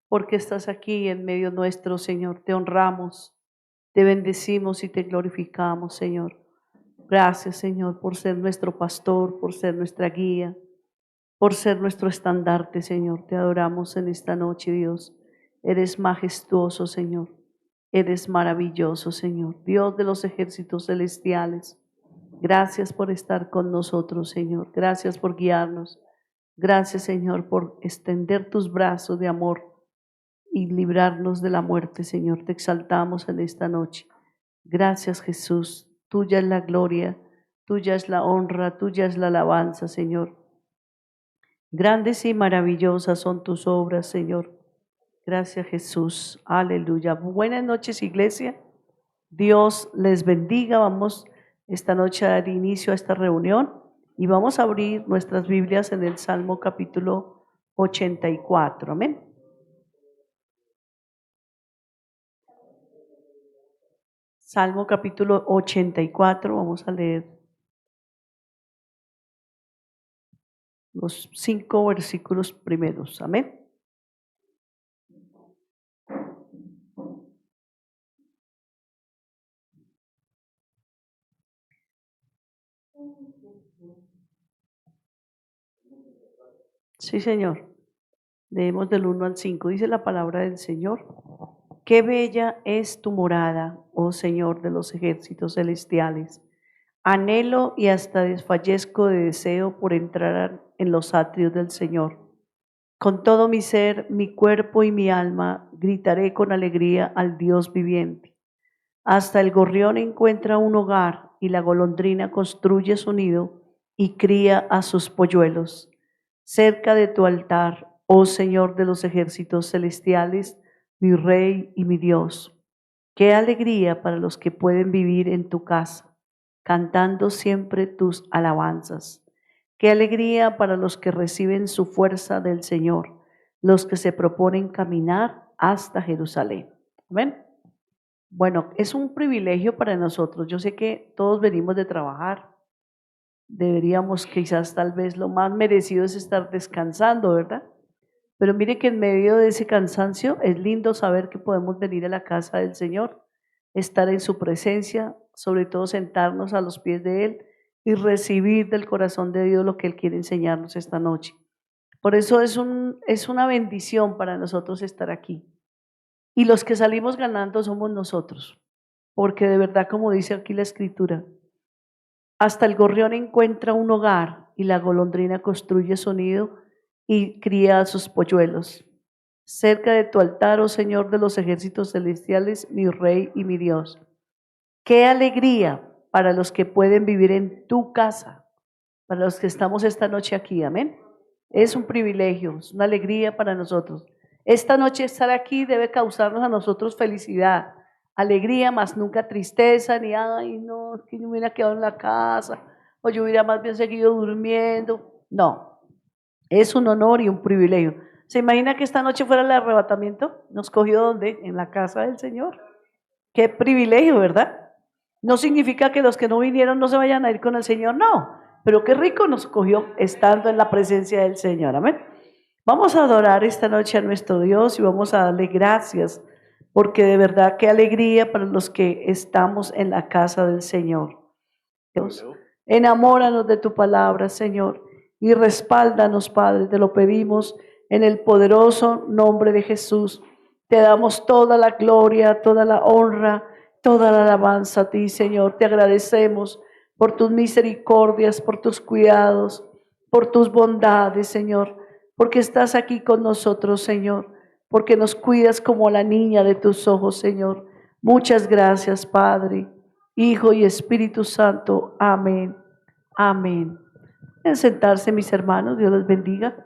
porque estás aquí en medio nuestro, Señor. Te honramos, te bendecimos y te glorificamos, Señor. Gracias, Señor, por ser nuestro pastor, por ser nuestra guía, por ser nuestro estandarte, Señor. Te adoramos en esta noche, Dios. Eres majestuoso, Señor. Eres maravilloso, Señor. Dios de los ejércitos celestiales. Gracias por estar con nosotros, Señor. Gracias por guiarnos. Gracias, Señor, por extender tus brazos de amor y librarnos de la muerte, Señor. Te exaltamos en esta noche. Gracias, Jesús. Tuya es la gloria, tuya es la honra, tuya es la alabanza, Señor. Grandes y maravillosas son tus obras, Señor. Gracias, Jesús. Aleluya. Buenas noches, iglesia. Dios les bendiga. Vamos esta noche a dar inicio a esta reunión y vamos a abrir nuestras Biblias en el Salmo capítulo 84. Amén. Salmo capítulo 84, vamos a leer los 5 versículos primeros. Amén. Sí, Señor. Leemos del 1 al 5. Dice la palabra del Señor. Qué bella es tu morada, oh Señor de los ejércitos celestiales. Anhelo y hasta desfallezco de deseo por entrar en los atrios del Señor. Con todo mi ser, mi cuerpo y mi alma, gritaré con alegría al Dios viviente. Hasta el gorrión encuentra un hogar y la golondrina construye su nido y cría a sus polluelos. Cerca de tu altar, oh Señor de los ejércitos celestiales, mi Rey y mi Dios. Qué alegría para los que pueden vivir en tu casa, cantando siempre tus alabanzas. Qué alegría para los que reciben su fuerza del Señor, los que se proponen caminar hasta Jerusalén. Amén. Bueno, es un privilegio para nosotros. Yo sé que todos venimos de trabajar. Deberíamos quizás tal vez lo más merecido es estar descansando, ¿verdad? Pero mire que en medio de ese cansancio es lindo saber que podemos venir a la casa del Señor, estar en su presencia, sobre todo sentarnos a los pies de Él y recibir del corazón de Dios lo que Él quiere enseñarnos esta noche. Por eso es una bendición para nosotros estar aquí. Y los que salimos ganando somos nosotros, porque de verdad, como dice aquí la Escritura, hasta el gorrión encuentra un hogar y la golondrina construye su nido y cría a sus polluelos. Cerca de tu altar, oh Señor de los ejércitos celestiales, mi Rey y mi Dios. Qué alegría para los que pueden vivir en tu casa, para los que estamos esta noche aquí, amén. Es un privilegio, es una alegría para nosotros. Esta noche estar aquí debe causarnos a nosotros felicidad, alegría, más nunca tristeza, ni ay, no, es que yo me hubiera quedado en la casa, o yo hubiera más bien seguido durmiendo. No, es un honor y un privilegio. ¿Se imagina que esta noche fuera el arrebatamiento? ¿Nos cogió dónde? En la casa del Señor. Qué privilegio, ¿verdad? No significa que los que no vinieron no se vayan a ir con el Señor, no. Pero qué rico nos cogió estando en la presencia del Señor. Amén. Vamos a adorar esta noche a nuestro Dios y vamos a darle gracias, porque de verdad qué alegría para los que estamos en la casa del Señor. Dios, enamóranos de tu palabra, Señor, y respáldanos, Padre, te lo pedimos en el poderoso nombre de Jesús. Te damos toda la gloria, toda la honra, toda la alabanza a ti, Señor. Te agradecemos por tus misericordias, por tus cuidados, por tus bondades, Señor, porque estás aquí con nosotros, Señor, porque nos cuidas como la niña de tus ojos, Señor. Muchas gracias, Padre, Hijo y Espíritu Santo. Amén. Amén. En sentarse, mis hermanos, Dios les bendiga.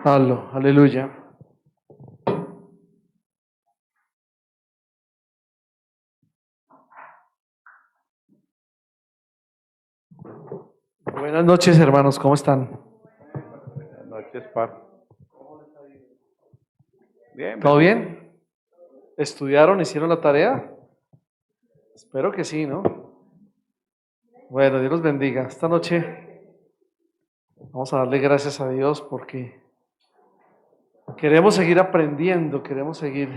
Aleluya. Buenas noches, hermanos, ¿cómo están? Buenas noches, Par. Bien, ¿Todo bien? ¿Estudiaron? ¿Hicieron la tarea? Espero que sí, ¿no? Bueno, Dios los bendiga. Esta noche vamos a darle gracias a Dios porque queremos seguir aprendiendo, queremos seguir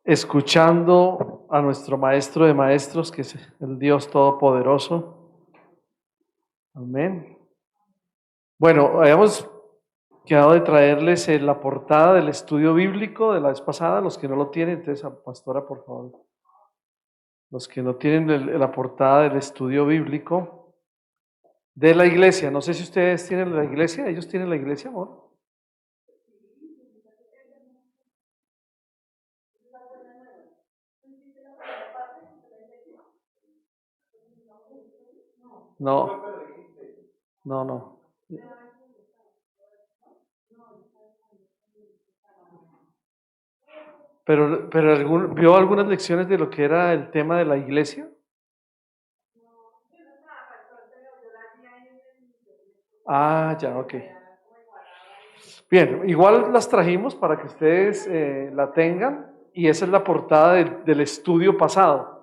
escuchando a nuestro Maestro de Maestros, que es el Dios Todopoderoso. Amén. Bueno, habíamos quedado de traerles la portada del estudio bíblico de la vez pasada. Los que no lo tienen, entonces, pastora, por favor. Los que no tienen la portada del estudio bíblico de la iglesia. No sé si ustedes tienen la iglesia. ¿Ellos tienen la iglesia, amor? No, no. Pero ¿vio algunas lecciones de lo que era el tema de la iglesia? Ah, ya, ok. Bien, igual las trajimos para que ustedes la tengan, y esa es la portada del estudio pasado.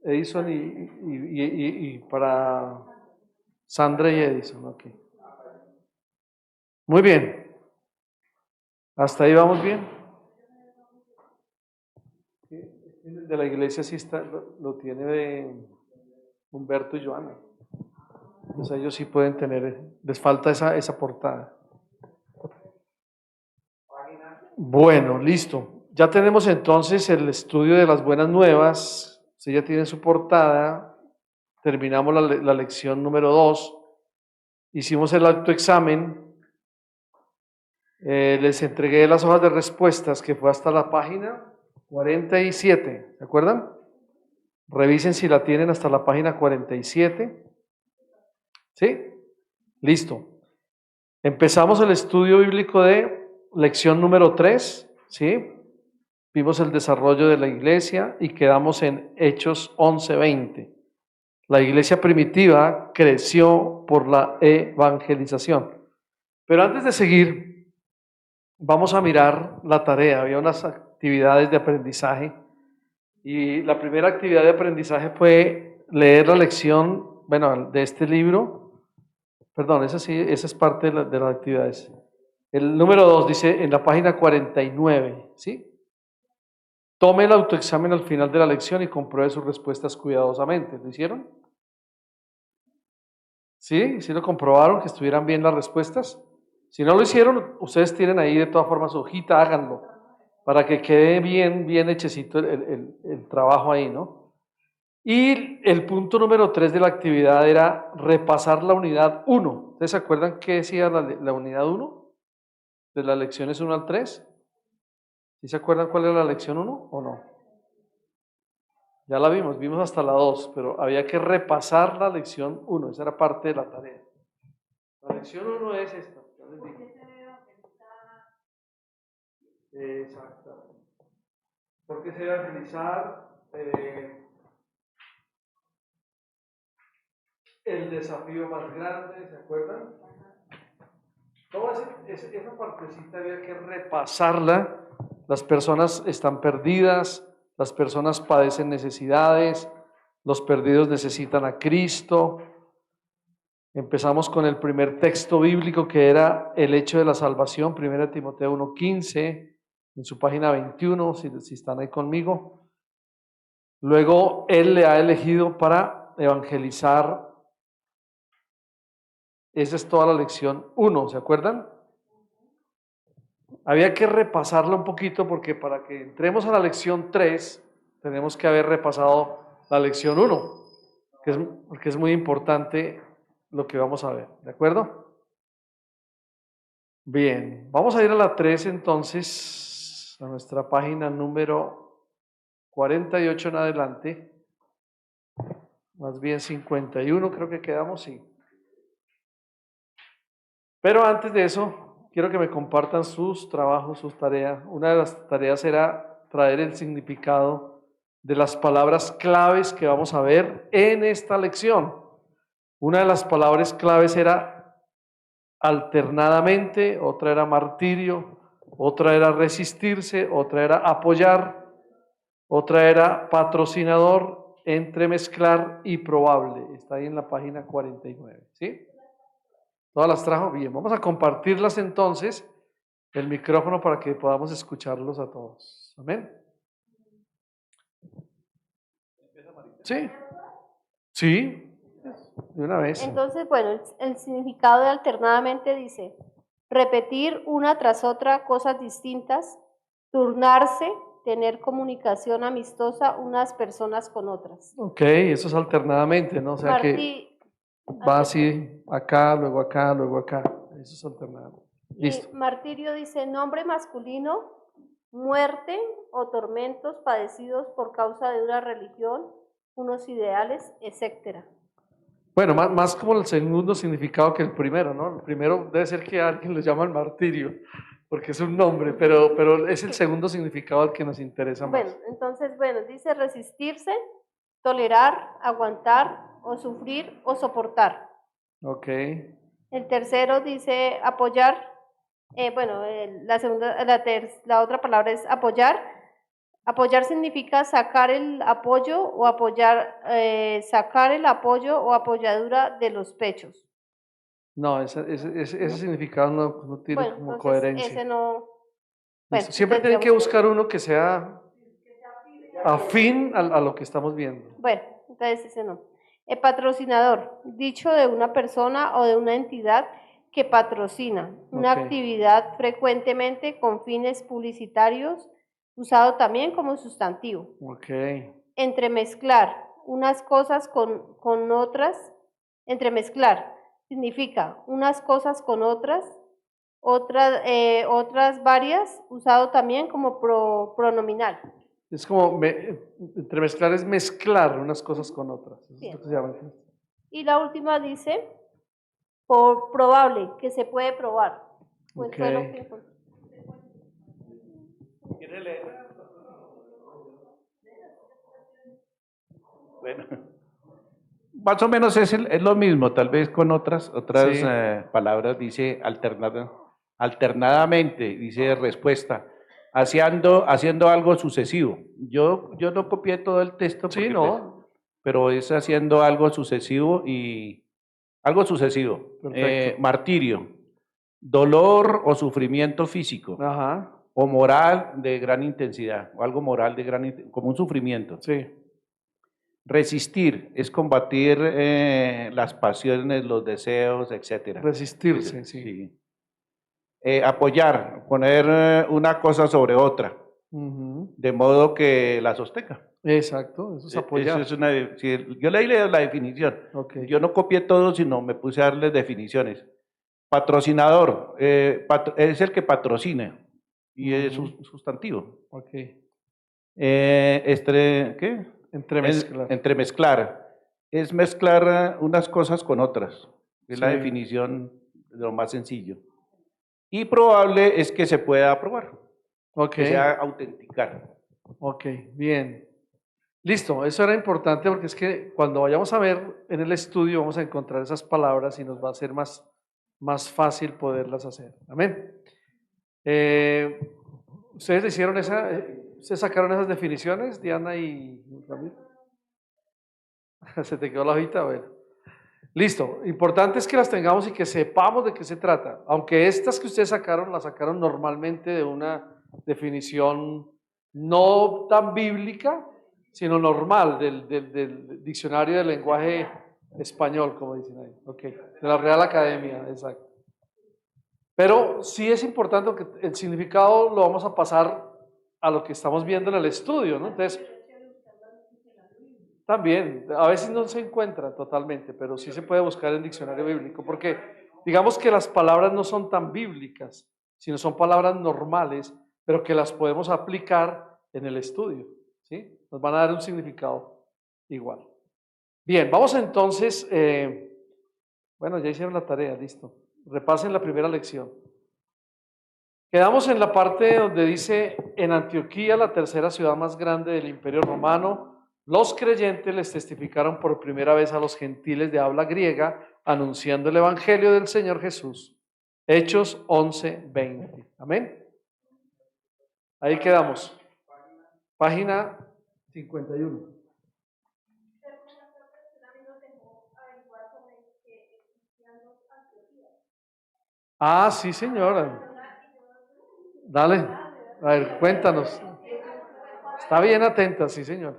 Edison y para Sandra y Edison, ok. Muy bien. ¿Hasta ahí vamos bien? De la iglesia sí está, lo tiene de Humberto y Joana. Entonces ellos sí pueden tener, les falta esa portada. Bueno, listo. Ya tenemos entonces el estudio de las buenas nuevas. Usted ya tiene su portada. Terminamos la lección número 2. Hicimos el autoexamen. Les entregué las hojas de respuestas que fue hasta la página 47. ¿Se acuerdan? Revisen si la tienen hasta la página 47. ¿Sí? Listo. Empezamos el estudio bíblico de lección número 3, ¿sí? Vimos el desarrollo de la iglesia y quedamos en Hechos 11:20. La iglesia primitiva creció por la evangelización. Pero antes de seguir, vamos a mirar la tarea. Había unas actividades de aprendizaje y la primera actividad de aprendizaje fue leer la lección, bueno, de este libro. Perdón, esa es parte de las actividades. El número 2 dice en la página 49, ¿sí? Tome el autoexamen al final de la lección y compruebe sus respuestas cuidadosamente. ¿Lo hicieron? ¿Sí? ¿Sí lo comprobaron que estuvieran bien las respuestas? Si no lo hicieron, ustedes tienen ahí de todas formas su hojita, háganlo, para que quede bien hechecito el trabajo ahí, ¿no? Y el punto número 3 de la actividad era repasar la unidad 1. ¿Ustedes se acuerdan qué decía la unidad 1? De las lecciones 1 al 3. ¿Sí se acuerdan cuál era la lección 1 o no? Ya la vimos hasta la 2, pero había que repasar la lección 1, esa era parte de la tarea. La lección 1 es esta, ya les digo. Exactamente. Porque se debe realizar el desafío más grande, ¿se acuerdan? Toda esa partecita había que repasarla. Las personas están perdidas, las personas padecen necesidades, los perdidos necesitan a Cristo. Empezamos con el primer texto bíblico que era el hecho de la salvación, 1 Timoteo 1:15, en su página 21, si están ahí conmigo. Luego Él le ha elegido para evangelizar. Esa es toda la lección 1, ¿se acuerdan? Había que repasarla un poquito porque para que entremos a la lección 3 tenemos que haber repasado la lección 1, porque es muy importante lo que vamos a ver, ¿de acuerdo? Bien, vamos a ir a la 3 entonces, a nuestra página número 48 en adelante, más bien 51 creo que quedamos, sí. Pero antes de eso, quiero que me compartan sus trabajos, sus tareas. Una de las tareas era traer el significado de las palabras claves que vamos a ver en esta lección. Una de las palabras claves era alternadamente, otra era martirio, otra era resistirse, otra era apoyar, otra era patrocinador, entremezclar y probable. Está ahí en la página 49, ¿sí? ¿Todas las trajo? Bien, vamos a compartirlas entonces, el micrófono para que podamos escucharlos a todos. Amén. Sí, sí, de una vez. Entonces, bueno, el significado de alternadamente dice repetir una tras otra cosas distintas, turnarse, tener comunicación amistosa unas personas con otras. Ok, eso es alternadamente, ¿no? O sea que va así, acá, luego acá, luego acá. Eso es alternado. Listo. Y martirio dice nombre masculino, muerte o tormentos padecidos por causa de una religión, unos ideales, etcétera. Bueno, más como el segundo significado que el primero, ¿no? El primero debe ser que alguien lo llama el martirio, porque es un nombre, pero es el segundo significado al que nos interesa más. Bueno, entonces, bueno, dice resistirse, tolerar, aguantar o sufrir o soportar. Ok, El tercero dice apoyar, la segunda, la otra palabra es apoyar. Apoyar significa sacar el apoyo o apoyar, sacar el apoyo o apoyadura de los pechos. no, ese significado no tiene Bueno, como entonces coherencia. ese no. Listo. Bueno, Siempre entonces tienen que digamos- buscar uno que sea afín a lo que estamos viendo. Bueno, entonces ese no. El patrocinador, dicho de una persona o de una entidad que patrocina una Ok. actividad frecuentemente con fines publicitarios, usado también como sustantivo. Ok, Entremezclar unas cosas con otras. Entremezclar significa unas cosas con otras, otras varias, usado también como pronominal. es como entremezclar es mezclar unas cosas con otras. Eso es Bien. lo que se llama. Y la última dice, por probable, que se puede probar. Pues Ok. fue lo que encontré. ¿Quiere leer? Bueno, más o menos es lo mismo, tal vez con otras Sí. palabras, dice alternadamente, dice respuesta, haciendo algo sucesivo. Yo no copié todo el texto, Sí, porque, no. pero es haciendo algo sucesivo y algo sucesivo. Perfecto. Martirio, dolor o sufrimiento físico. Ajá. O moral de gran intensidad, o algo moral de gran intensidad, como un sufrimiento. Sí. Resistir es combatir las pasiones, los deseos, etc. Resistirse, sí. Apoyar, poner una cosa sobre otra, Ujú. de modo que la sostenga. Exacto, eso es apoyar. Eso es yo leí la definición. Ok. Yo no copié todo, sino me puse a darles definiciones. Patrocinador, es el que patrocina y es un sustantivo. Ok. ¿Qué? Entremezclar. Entremezclar. Es mezclar unas cosas con otras. Es la Sí. definición de lo más sencillo. Y probable es que se pueda probar, Ok. que sea autenticar. Ok, bien. Listo, eso era importante porque es que cuando vayamos a ver en el estudio vamos a encontrar esas palabras y nos va a ser más fácil poderlas hacer. Amén. ¿Ustedes hicieron ustedes sacaron esas definiciones, Diana y Ramiro? ¿Se te quedó la hojita? Bueno. Listo, importante es que las tengamos y que sepamos de qué se trata. Aunque estas que ustedes sacaron, las sacaron normalmente de una definición no tan bíblica, sino normal, del diccionario del lenguaje español, como dicen ahí. Ok, de la Real Academia, exacto. Pero sí es importante que el significado lo vamos a pasar a lo que estamos viendo en el estudio, ¿no? Entonces, también, a veces no se encuentra totalmente, pero sí se puede buscar en diccionario bíblico, porque digamos que las palabras no son tan bíblicas, sino son palabras normales, pero que las podemos aplicar en el estudio, ¿sí? Nos van a dar un significado igual. Bien, vamos entonces, bueno, ya hicieron la tarea, listo. Repasen la primera lección. Quedamos en la parte donde dice, en Antioquía, la tercera ciudad más grande del Imperio Romano, los creyentes les testificaron por primera vez a los gentiles de habla griega, anunciando el Evangelio del Señor Jesús. Hechos 11:20. Amén. Ahí quedamos. Página 51. Ah, sí, señora. Dale. A ver, cuéntanos. Está bien atenta, sí, señora.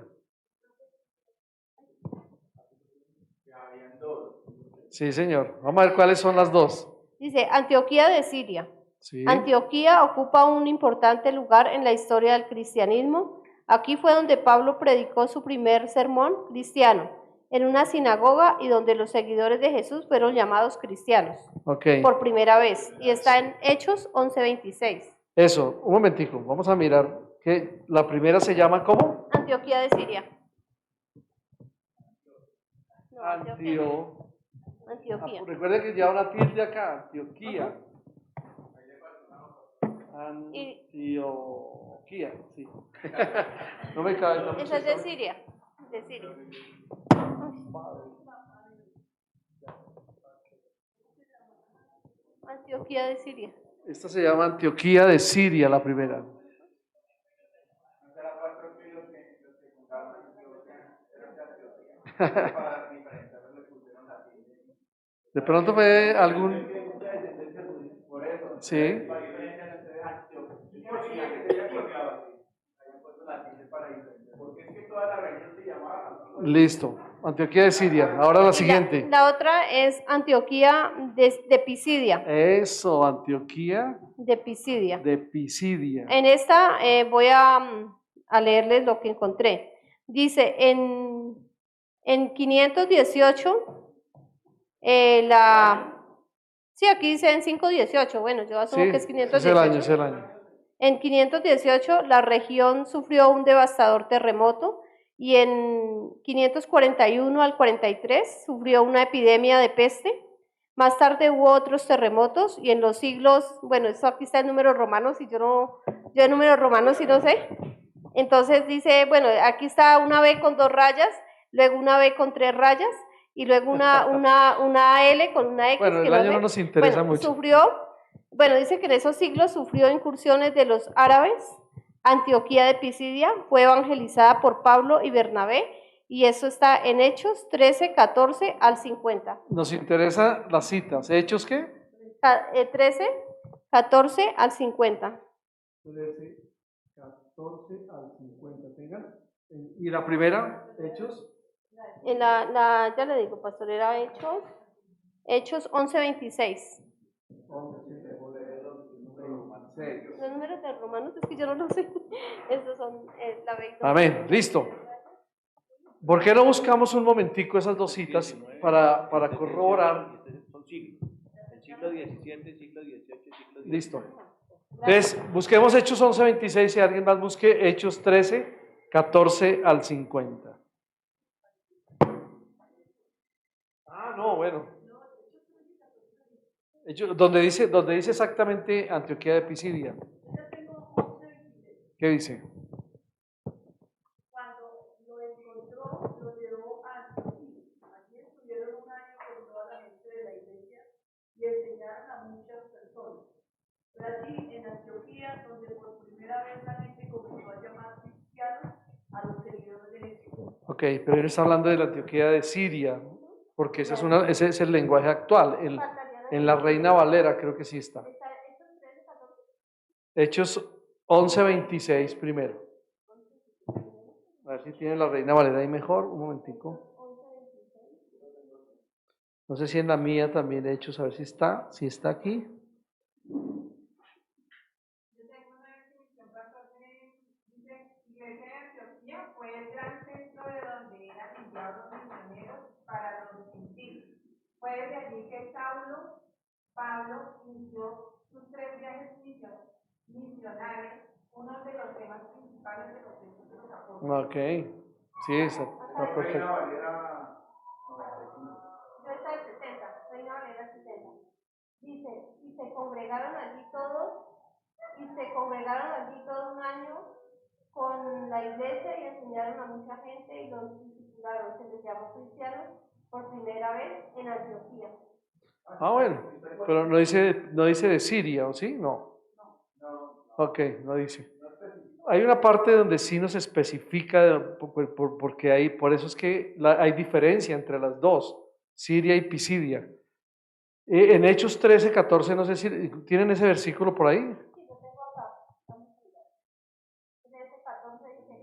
Sí, señor. Vamos a ver cuáles son las dos. Dice, Antioquía de Siria. Sí. Antioquía ocupa un importante lugar en la historia del cristianismo. Aquí fue donde Pablo predicó su primer sermón cristiano, en una sinagoga y donde los seguidores de Jesús fueron llamados cristianos Ok. por primera vez. Y está en Hechos 11:26. Eso, un momentico. Vamos a mirar que la primera se llama ¿cómo? Antioquía de Siria. No, Antioquía. Recuerden que lleva una tilde acá. Antioquía. Antioquía, sí. No me cabe. No me Esa es de Siria. De Siria. Antioquía de Siria. Esta se llama Antioquía de Siria, la primera. De pronto fue algún... Sí. Listo. Antioquía de Siria. Ahora la siguiente. La otra es Antioquía de Pisidia. Eso, Antioquía De Pisidia. de Pisidia. En esta voy a leerles lo que encontré. Dice, en 518, sí, aquí dice en 518, bueno, yo asumo Sí, que es es 518. el año, es el año. En 518 la región sufrió un devastador terremoto y en 541 al 43 sufrió una epidemia de peste. Más tarde hubo otros terremotos y en los siglos, bueno, eso aquí está en números romanos y yo en números romanos sí no sé. Entonces dice, bueno, aquí está una B con 2 rayas, luego una B con 3 rayas y luego una L con una X. Bueno, que el año sé. no nos interesa Bueno, mucho. Bueno, dice que en esos siglos sufrió incursiones de los árabes. Antioquía de Pisidia fue evangelizada por Pablo y Bernabé y eso está en Hechos 13, 14 al 50. Nos interesa las citas. ¿Hechos qué? 13, 14 al 50. 13, 14 al 50. ¿Tengan? ¿Y la primera? ¿Hechos? Ya le digo, pastor, era Hechos 11, 26. 11, Los números de Romanos es que yo no lo sé. Esos son la 20. Amén, listo. ¿Por qué no buscamos un momentico esas dos citas para corroborar? Son siglos. El siglo XVII, siglo XVIII, siglo XIX. Listo. Entonces, busquemos Hechos 11, 26 y alguien más busque Hechos 13, 14 al 50. Ah, no, bueno. Donde dice exactamente Antioquía de Pisidia. ¿Qué dice? Cuando lo encontró, lo llevó a Antioquía. Allí estuvieron un año con toda la gente de la iglesia y enseñaron a muchas personas. Fue allí en Antioquía donde por primera vez la gente comenzó a llamar cristianos a los seguidores de Jesús. Ok, pero él está hablando de la Antioquía de Siria, porque ese es el lenguaje actual. En la Reina Valera creo que sí está. Hechos 11, 26 primero. A ver si tiene la Reina Valera ahí mejor, un momentico. No sé si en la mía también Hechos, a ver si está aquí. Fue el gran centro de donde eran enviados los misioneros para los gentiles. Fue desde allí que Pablo inició sus 3 viajes misionarios, uno de los temas principales de los Hechos de los Apóstoles. Ok, sí, está perfecto. Yo está el 60, Reina Valera 60. Dice, y se congregaron allí todo un año con la iglesia y enseñaron a mucha gente y los discipularon. Se les llamó cristianos por primera vez en Antioquía. Ah, bueno, pero no dice de Siria, ¿o sí? No. Ok, no dice. hay una parte donde sí nos especifica, porque hay, por eso es que hay diferencia entre las dos, Siria y Pisidia. En Hechos 13, 14, no sé si tienen ese versículo por ahí. Sí, lo tengo acá. Vamos a mirar. En ese 14 dice,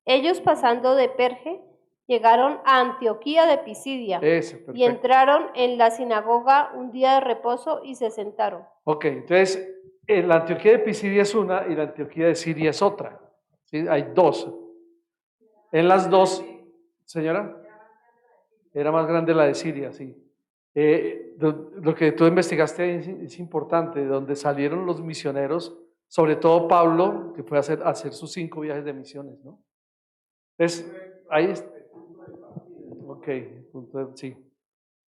ellos pasando de Perge, llegaron a Antioquía de Pisidia Ese, y perfecto. entraron en la sinagoga un día de reposo y se sentaron. Ok, entonces la Antioquía de Pisidia es una y la Antioquía de Siria es otra. ¿Sí? Hay dos. En las dos, señora, era más grande la de Siria, sí. Lo que tú investigaste es importante, de donde salieron los misioneros, sobre todo Pablo, que fue a hacer sus 5 viajes de misiones, ¿no? Entonces, ahí está. Ok, sí.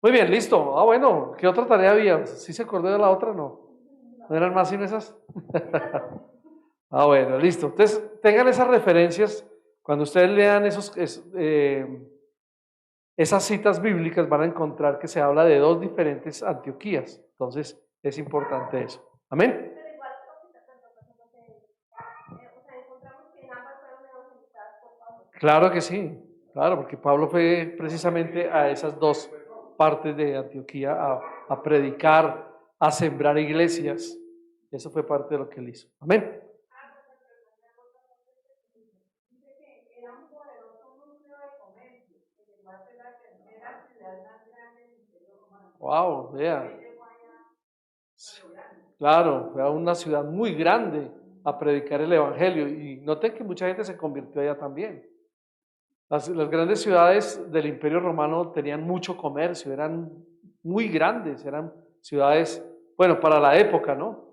Muy bien, listo. Ah, bueno, ¿qué otra tarea había? ¿Sí se acordó de la otra? No. ¿No eran más sino esas? Ah, bueno, listo. Entonces, tengan esas referencias. Cuando ustedes lean esas citas bíblicas, van a encontrar que se habla de 2 diferentes Antioquías. Entonces, es importante eso. Amén. Pero igual encontramos que en ambas fueron evangelizadas por Pablo. Claro que sí, claro, porque Pablo fue precisamente a esas 2 partes de Antioquía a predicar, a sembrar iglesias. Eso fue parte de lo que él hizo. Amén. Dice que era un poderoso núcleo de comercio, que llegó a ser la tercera ciudad más grande del Imperio Romano. Wow, vea. Él llegó allá a lo grande. Claro, fue a una ciudad muy grande a predicar el evangelio y noten que mucha gente se convirtió allá también. Las grandes ciudades del Imperio Romano tenían mucho comercio, eran muy grandes, eran ciudades, bueno, para la época, ¿no?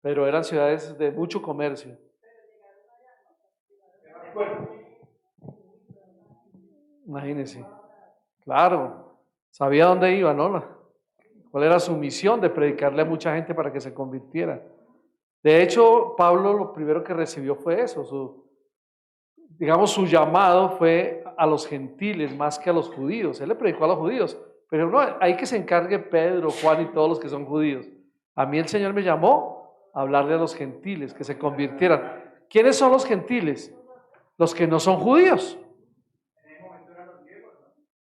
Pero eran ciudades de mucho comercio. Imagínense. Claro, sabía dónde iba, ¿no? ¿Cuál era su misión de predicarle a mucha gente para que se convirtiera? De hecho, Pablo lo primero que recibió fue eso, digamos, su llamado fue a los gentiles más que a los judíos. Él le predicó a los judíos, pero no, hay que se encargue Pedro, Juan y todos los que son judíos. A mí el Señor me llamó a hablarle a los gentiles, que se convirtieran. ¿Quiénes son los gentiles? Los que no son judíos.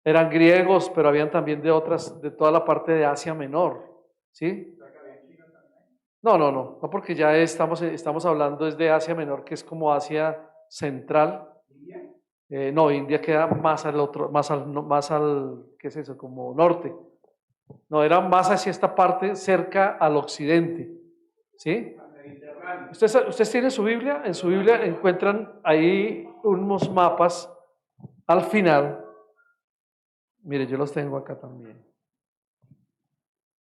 Eran griegos, pero habían también de toda la parte de Asia Menor, ¿sí? No, porque ya estamos hablando desde Asia Menor, que es como Asia Central. No, India queda más al otro, más al, ¿qué es eso? Como norte. No, era más hacia esta parte, cerca al occidente, ¿sí? ¿Ustedes tienen su Biblia? En su Biblia encuentran ahí unos mapas al final. Mire, yo los tengo acá también.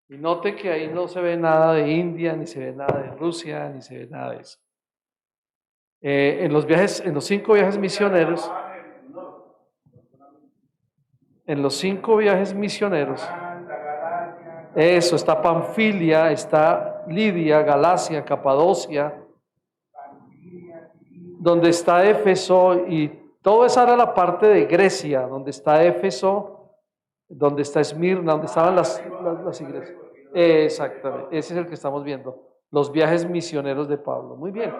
Y note que ahí no se ve nada de India, ni se ve nada de Rusia, ni se ve nada de eso. En los 5 viajes misioneros, eso, está Panfilia, está Lidia, Galacia, Capadocia, donde está Éfeso, y todo esa era la parte de Grecia, donde está Éfeso, donde está Esmirna, donde estaban las iglesias. Exactamente, ese es el que estamos viendo, los viajes misioneros de Pablo. Muy bien.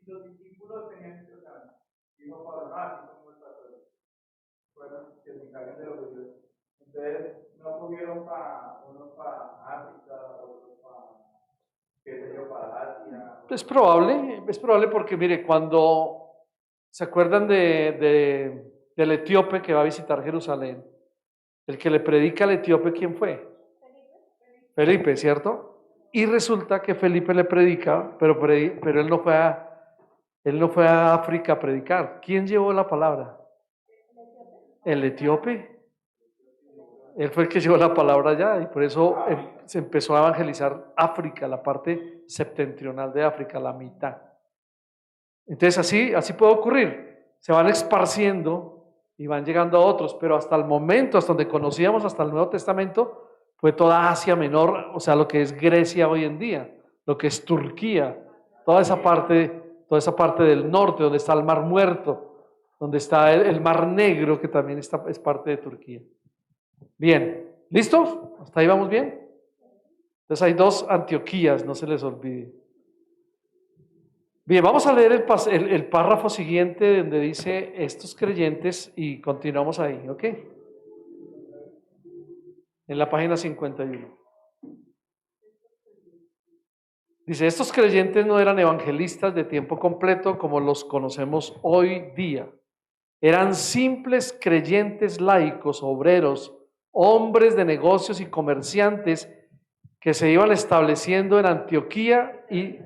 Los discípulos tenían que estar, dijo Pablo, así como está todo. Fueron que se encarguen de los judíos. Entonces, no pudieron unos para África, otros para, qué sé yo, para Asia. Es probable porque mire, cuando se acuerdan del etíope que va a visitar Jerusalén, el que le predica al etíope, ¿quién fue? Felipe, ¿cierto? Y resulta que Felipe le predica, pero él no fue a África a predicar. ¿Quién llevó la palabra? El etíope. Él fue el que llevó la palabra allá y por eso se empezó a evangelizar África, la parte septentrional de África, la mitad. Entonces así puede ocurrir. Se van esparciendo y van llegando a otros, pero hasta el momento, hasta donde conocíamos, hasta el Nuevo Testamento, fue toda Asia Menor, o sea, lo que es Grecia hoy en día, lo que es Turquía, toda esa parte del norte, donde está el Mar Muerto, donde está el Mar Negro, que también es parte de Turquía. Bien, ¿listos? ¿Hasta ahí vamos bien? Entonces hay dos Antioquías, no se les olvide. Bien, vamos a leer el párrafo siguiente donde dice estos creyentes y continuamos ahí, ¿ok? En la página 51. Dice, estos creyentes no eran evangelistas de tiempo completo como los conocemos hoy día. Eran simples creyentes laicos, obreros, hombres de negocios y comerciantes que se iban estableciendo en Antioquía y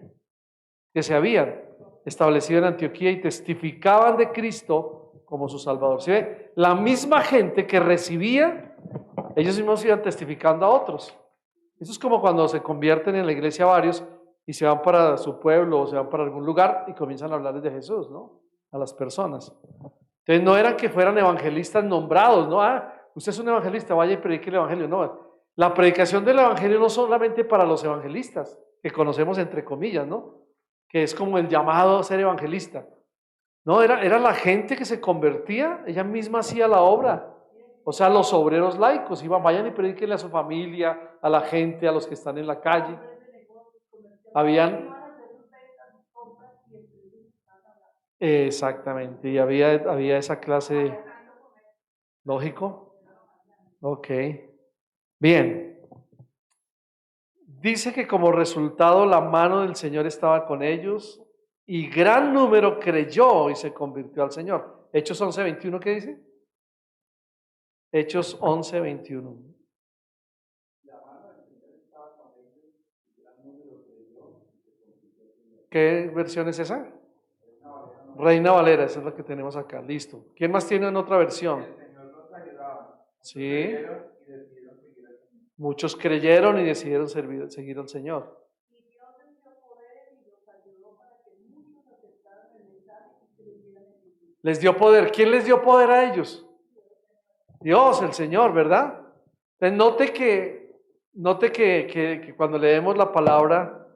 que se habían establecido en Antioquía y testificaban de Cristo como su Salvador. ¿Sí ve? La misma gente que recibía, ellos mismos iban testificando a otros. Eso es como cuando se convierten en la iglesia varios y se van para su pueblo o se van para algún lugar y comienzan a hablarles de Jesús, ¿no? A las personas. Entonces no eran que fueran evangelistas nombrados, ¿no? Ah, usted es un evangelista, vaya y predique el evangelio. No, la predicación del evangelio no solamente para los evangelistas, que conocemos entre comillas, ¿no? Que es como el llamado a ser evangelista. No, era la gente que se convertía, ella misma hacía la obra. O sea, los obreros laicos iban, vayan y predíquenle a su familia, a la gente, a los que están en la calle. Habían... Exactamente, y había esa clase de... ¿Lógico? Ok. Bien. Dice que como resultado la mano del Señor estaba con ellos y gran número creyó y se convirtió al Señor. Hechos 11:21, ¿qué dice? Hechos 11:21. ¿Qué versión es esa? Reina Valera, esa es la que tenemos acá, listo. ¿Quién más tiene en otra versión? Sí. Muchos creyeron y decidieron seguir al Señor. Les dio poder. ¿Quién les dio poder a ellos? Dios, el Señor, ¿verdad? Entonces note que cuando leemos la palabra,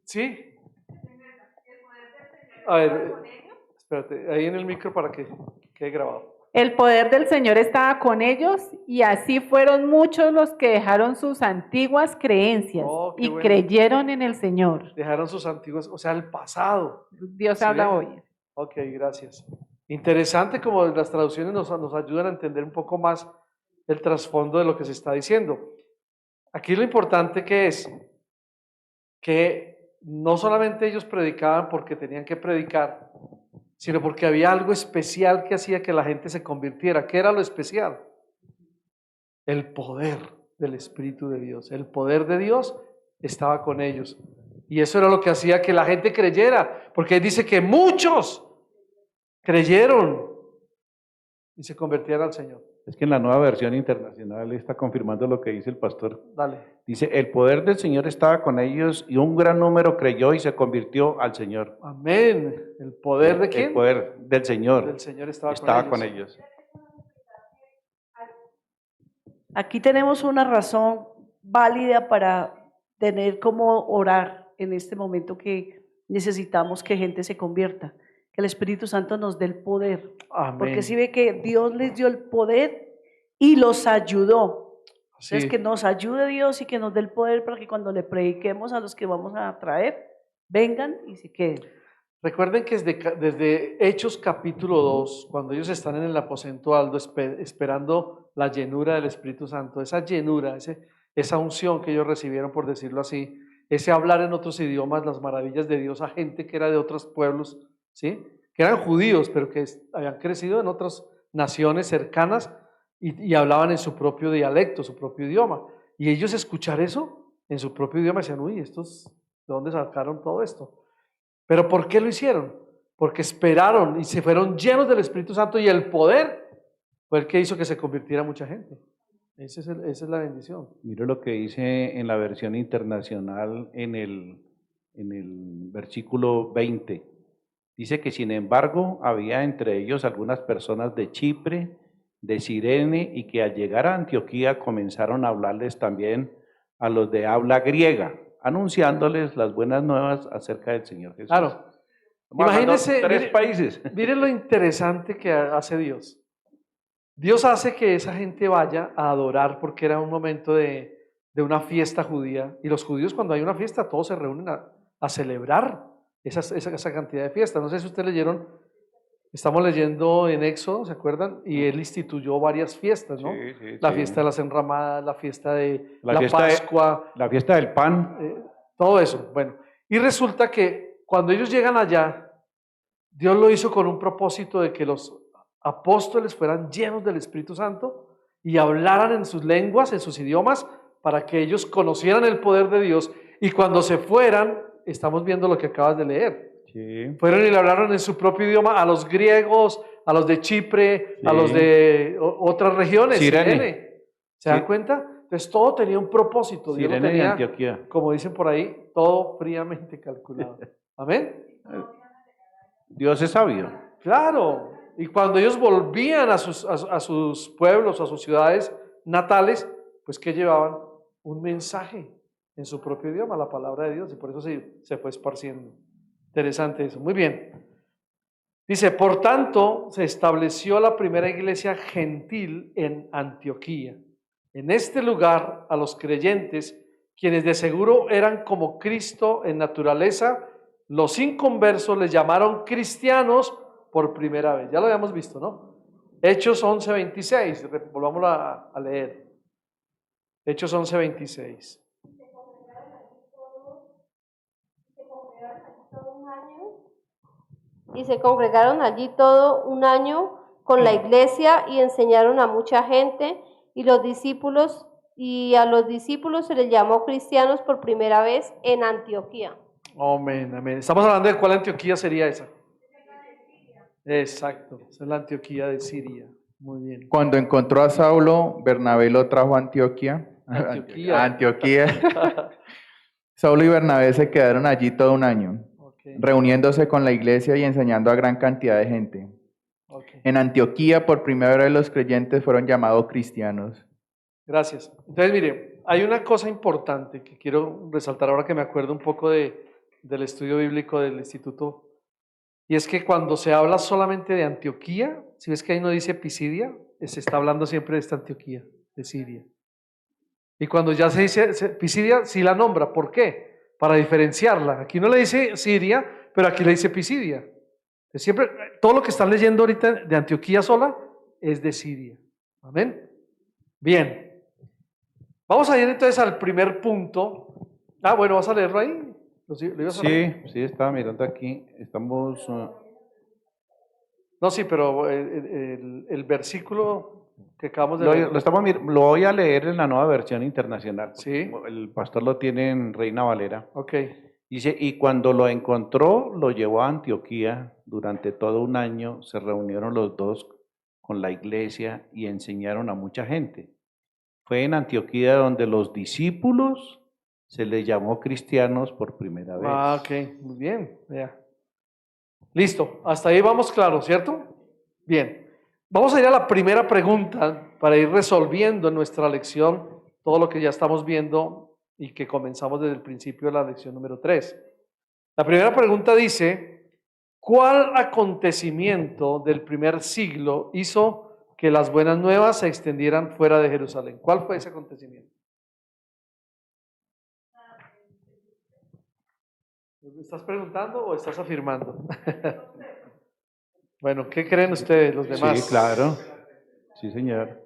¿sí? A ver, espérate, ahí en el micro para que quede grabado. El poder del Señor estaba con ellos y así fueron muchos los que dejaron sus antiguas creencias Oh, qué y bueno. creyeron en el Señor. Dejaron sus antiguos, o sea, el pasado. Dios ¿Sí habla ven? hoy. Ok, gracias. Interesante como las traducciones nos ayudan a entender un poco más el trasfondo de lo que se está diciendo. Aquí lo importante que es que no solamente ellos predicaban porque tenían que predicar, sino porque había algo especial que hacía que la gente se convirtiera. ¿Qué era lo especial? El poder del Espíritu de Dios. El poder de Dios estaba con ellos. Y eso era lo que hacía que la gente creyera, porque dice que muchos creyeron y se convirtieron al Señor. Es que en la nueva versión internacional está confirmando lo que dice el pastor. Dale. Dice, el poder del Señor estaba con ellos y un gran número creyó y se convirtió al Señor. Amén. ¿El poder de quién? El poder del Señor, Del Señor estaba con ellos. Aquí tenemos una razón válida para tener cómo orar en este momento que necesitamos que gente se convierta, que el Espíritu Santo nos dé el poder, Amén. porque si ve que Dios les dio el poder y los ayudó. Sí. Entonces que nos ayude Dios y que nos dé el poder para que cuando le prediquemos a los que vamos a traer, vengan y se queden. Recuerden que desde Hechos capítulo 2, cuando ellos están en el aposento alto esperando la llenura del Espíritu Santo, esa llenura, esa unción que ellos recibieron, por decirlo así, ese hablar en otros idiomas, las maravillas de Dios a gente que era de otros pueblos, ¿sí? Que eran judíos, pero que habían crecido en otras naciones cercanas y hablaban en su propio dialecto, su propio idioma. Y ellos escuchar eso en su propio idioma decían, uy, ¿estos de dónde sacaron todo esto? ¿Pero por qué lo hicieron? Porque esperaron y se fueron llenos del Espíritu Santo y el poder fue el que hizo que se convirtiera mucha gente. Esa es la bendición. Mire lo que dice en la versión internacional en el versículo 20. Dice que sin embargo había entre ellos algunas personas de Chipre, de Cirene, y que al llegar a Antioquía comenzaron a hablarles también a los de habla griega, anunciándoles las buenas nuevas acerca del Señor Jesús. Claro. Imagínense, Imagínense, tres países. Miren lo interesante que hace Dios. Dios hace que esa gente vaya a adorar porque era un momento de de una fiesta judía. Y los judíos, cuando hay una fiesta, todos se reúnen a celebrar esa cantidad de fiestas. No sé si ustedes leyeron, estamos leyendo en Éxodo, ¿se acuerdan? Y él instituyó varias fiestas, ¿no? La fiesta de las enramadas, la fiesta de la Pascua, la fiesta del pan. todo eso. Bueno, y resulta que cuando ellos llegan allá, Dios lo hizo con un propósito de que los apóstoles fueran llenos del Espíritu Santo y hablaran en sus lenguas, en sus idiomas, para que ellos conocieran el poder de Dios. Y cuando se fueran, estamos viendo lo que acabas de leer. Sí. Fueron y le hablaron en su propio idioma a los griegos, a los de Chipre, Sí. a los de otras regiones. Cirene. ¿Se dan Sí. cuenta? Entonces todo tenía un propósito. Dios lo Cirene de tenía, Antioquía. como dicen por ahí, todo fríamente calculado. Amén. Dios es sabio. Claro. Y cuando ellos volvían a sus pueblos, a sus ciudades natales, pues ¿qué llevaban? Un mensaje en su propio idioma, la palabra de Dios, y por eso se fue esparciendo. Interesante eso. Muy bien. Dice, por tanto, se estableció la primera iglesia gentil en Antioquía. En este lugar, a los creyentes, quienes de seguro eran como Cristo en naturaleza, los inconversos les llamaron cristianos por primera vez. Ya lo habíamos visto, ¿no? Hechos 11:26, volvamos a leer. Hechos 11:26. Y se congregaron allí todo un año con la iglesia y enseñaron a mucha gente, y a los discípulos se les llamó cristianos por primera vez en Antioquía. Amén, amén. Estamos hablando de cuál Antioquía sería esa. Exacto, esa es la Antioquía de Siria. Muy bien. Cuando encontró a Saulo, Bernabé lo trajo a Antioquía. Antioquía. A Antioquía. Saulo y Bernabé se quedaron allí todo un año, Okay, reuniéndose con la iglesia y enseñando a gran cantidad de gente. okay. En Antioquía, por primera vez, los creyentes fueron llamados cristianos. Gracias. Entonces, mire, hay una cosa importante que quiero resaltar ahora que me acuerdo un poco del estudio bíblico del instituto, y es que cuando se habla solamente de Antioquía, si ves que ahí no dice Pisidia, se está hablando siempre de esta Antioquía, de Siria. Y cuando ya se dice Pisidia, sí la nombra. ¿Por qué? Para diferenciarla. Aquí no le dice Siria, pero aquí le dice Pisidia. Siempre, todo lo que están leyendo ahorita de Antioquía sola es de Siria. Amén. Bien. Vamos a ir entonces al primer punto. Ah, bueno, ¿vas a leerlo ahí? ¿Lo ibas a leer? Sí, estaba mirando aquí. Estamos. No, sí, pero el versículo que acabamos de leer. Lo voy a leer en la nueva versión internacional. Sí. El pastor lo tiene en Reina Valera. Ok. Dice, y cuando lo encontró, lo llevó a Antioquía. Durante todo un año se reunieron los dos con la iglesia y enseñaron a mucha gente. Fue en Antioquía donde los discípulos se les llamó cristianos por primera vez. Ah, ok, muy bien. Ya. Listo, hasta ahí vamos claros, ¿cierto? Bien. Vamos a ir a la primera pregunta para ir resolviendo en nuestra lección todo lo que ya estamos viendo y que comenzamos desde el principio de la lección número 3. La primera pregunta dice, ¿cuál acontecimiento del primer siglo hizo que las buenas nuevas se extendieran fuera de Jerusalén? ¿Cuál fue ese acontecimiento? ¿Me estás preguntando o estás afirmando? Bueno, ¿qué creen ustedes, los demás? Sí, claro. Sí, señor.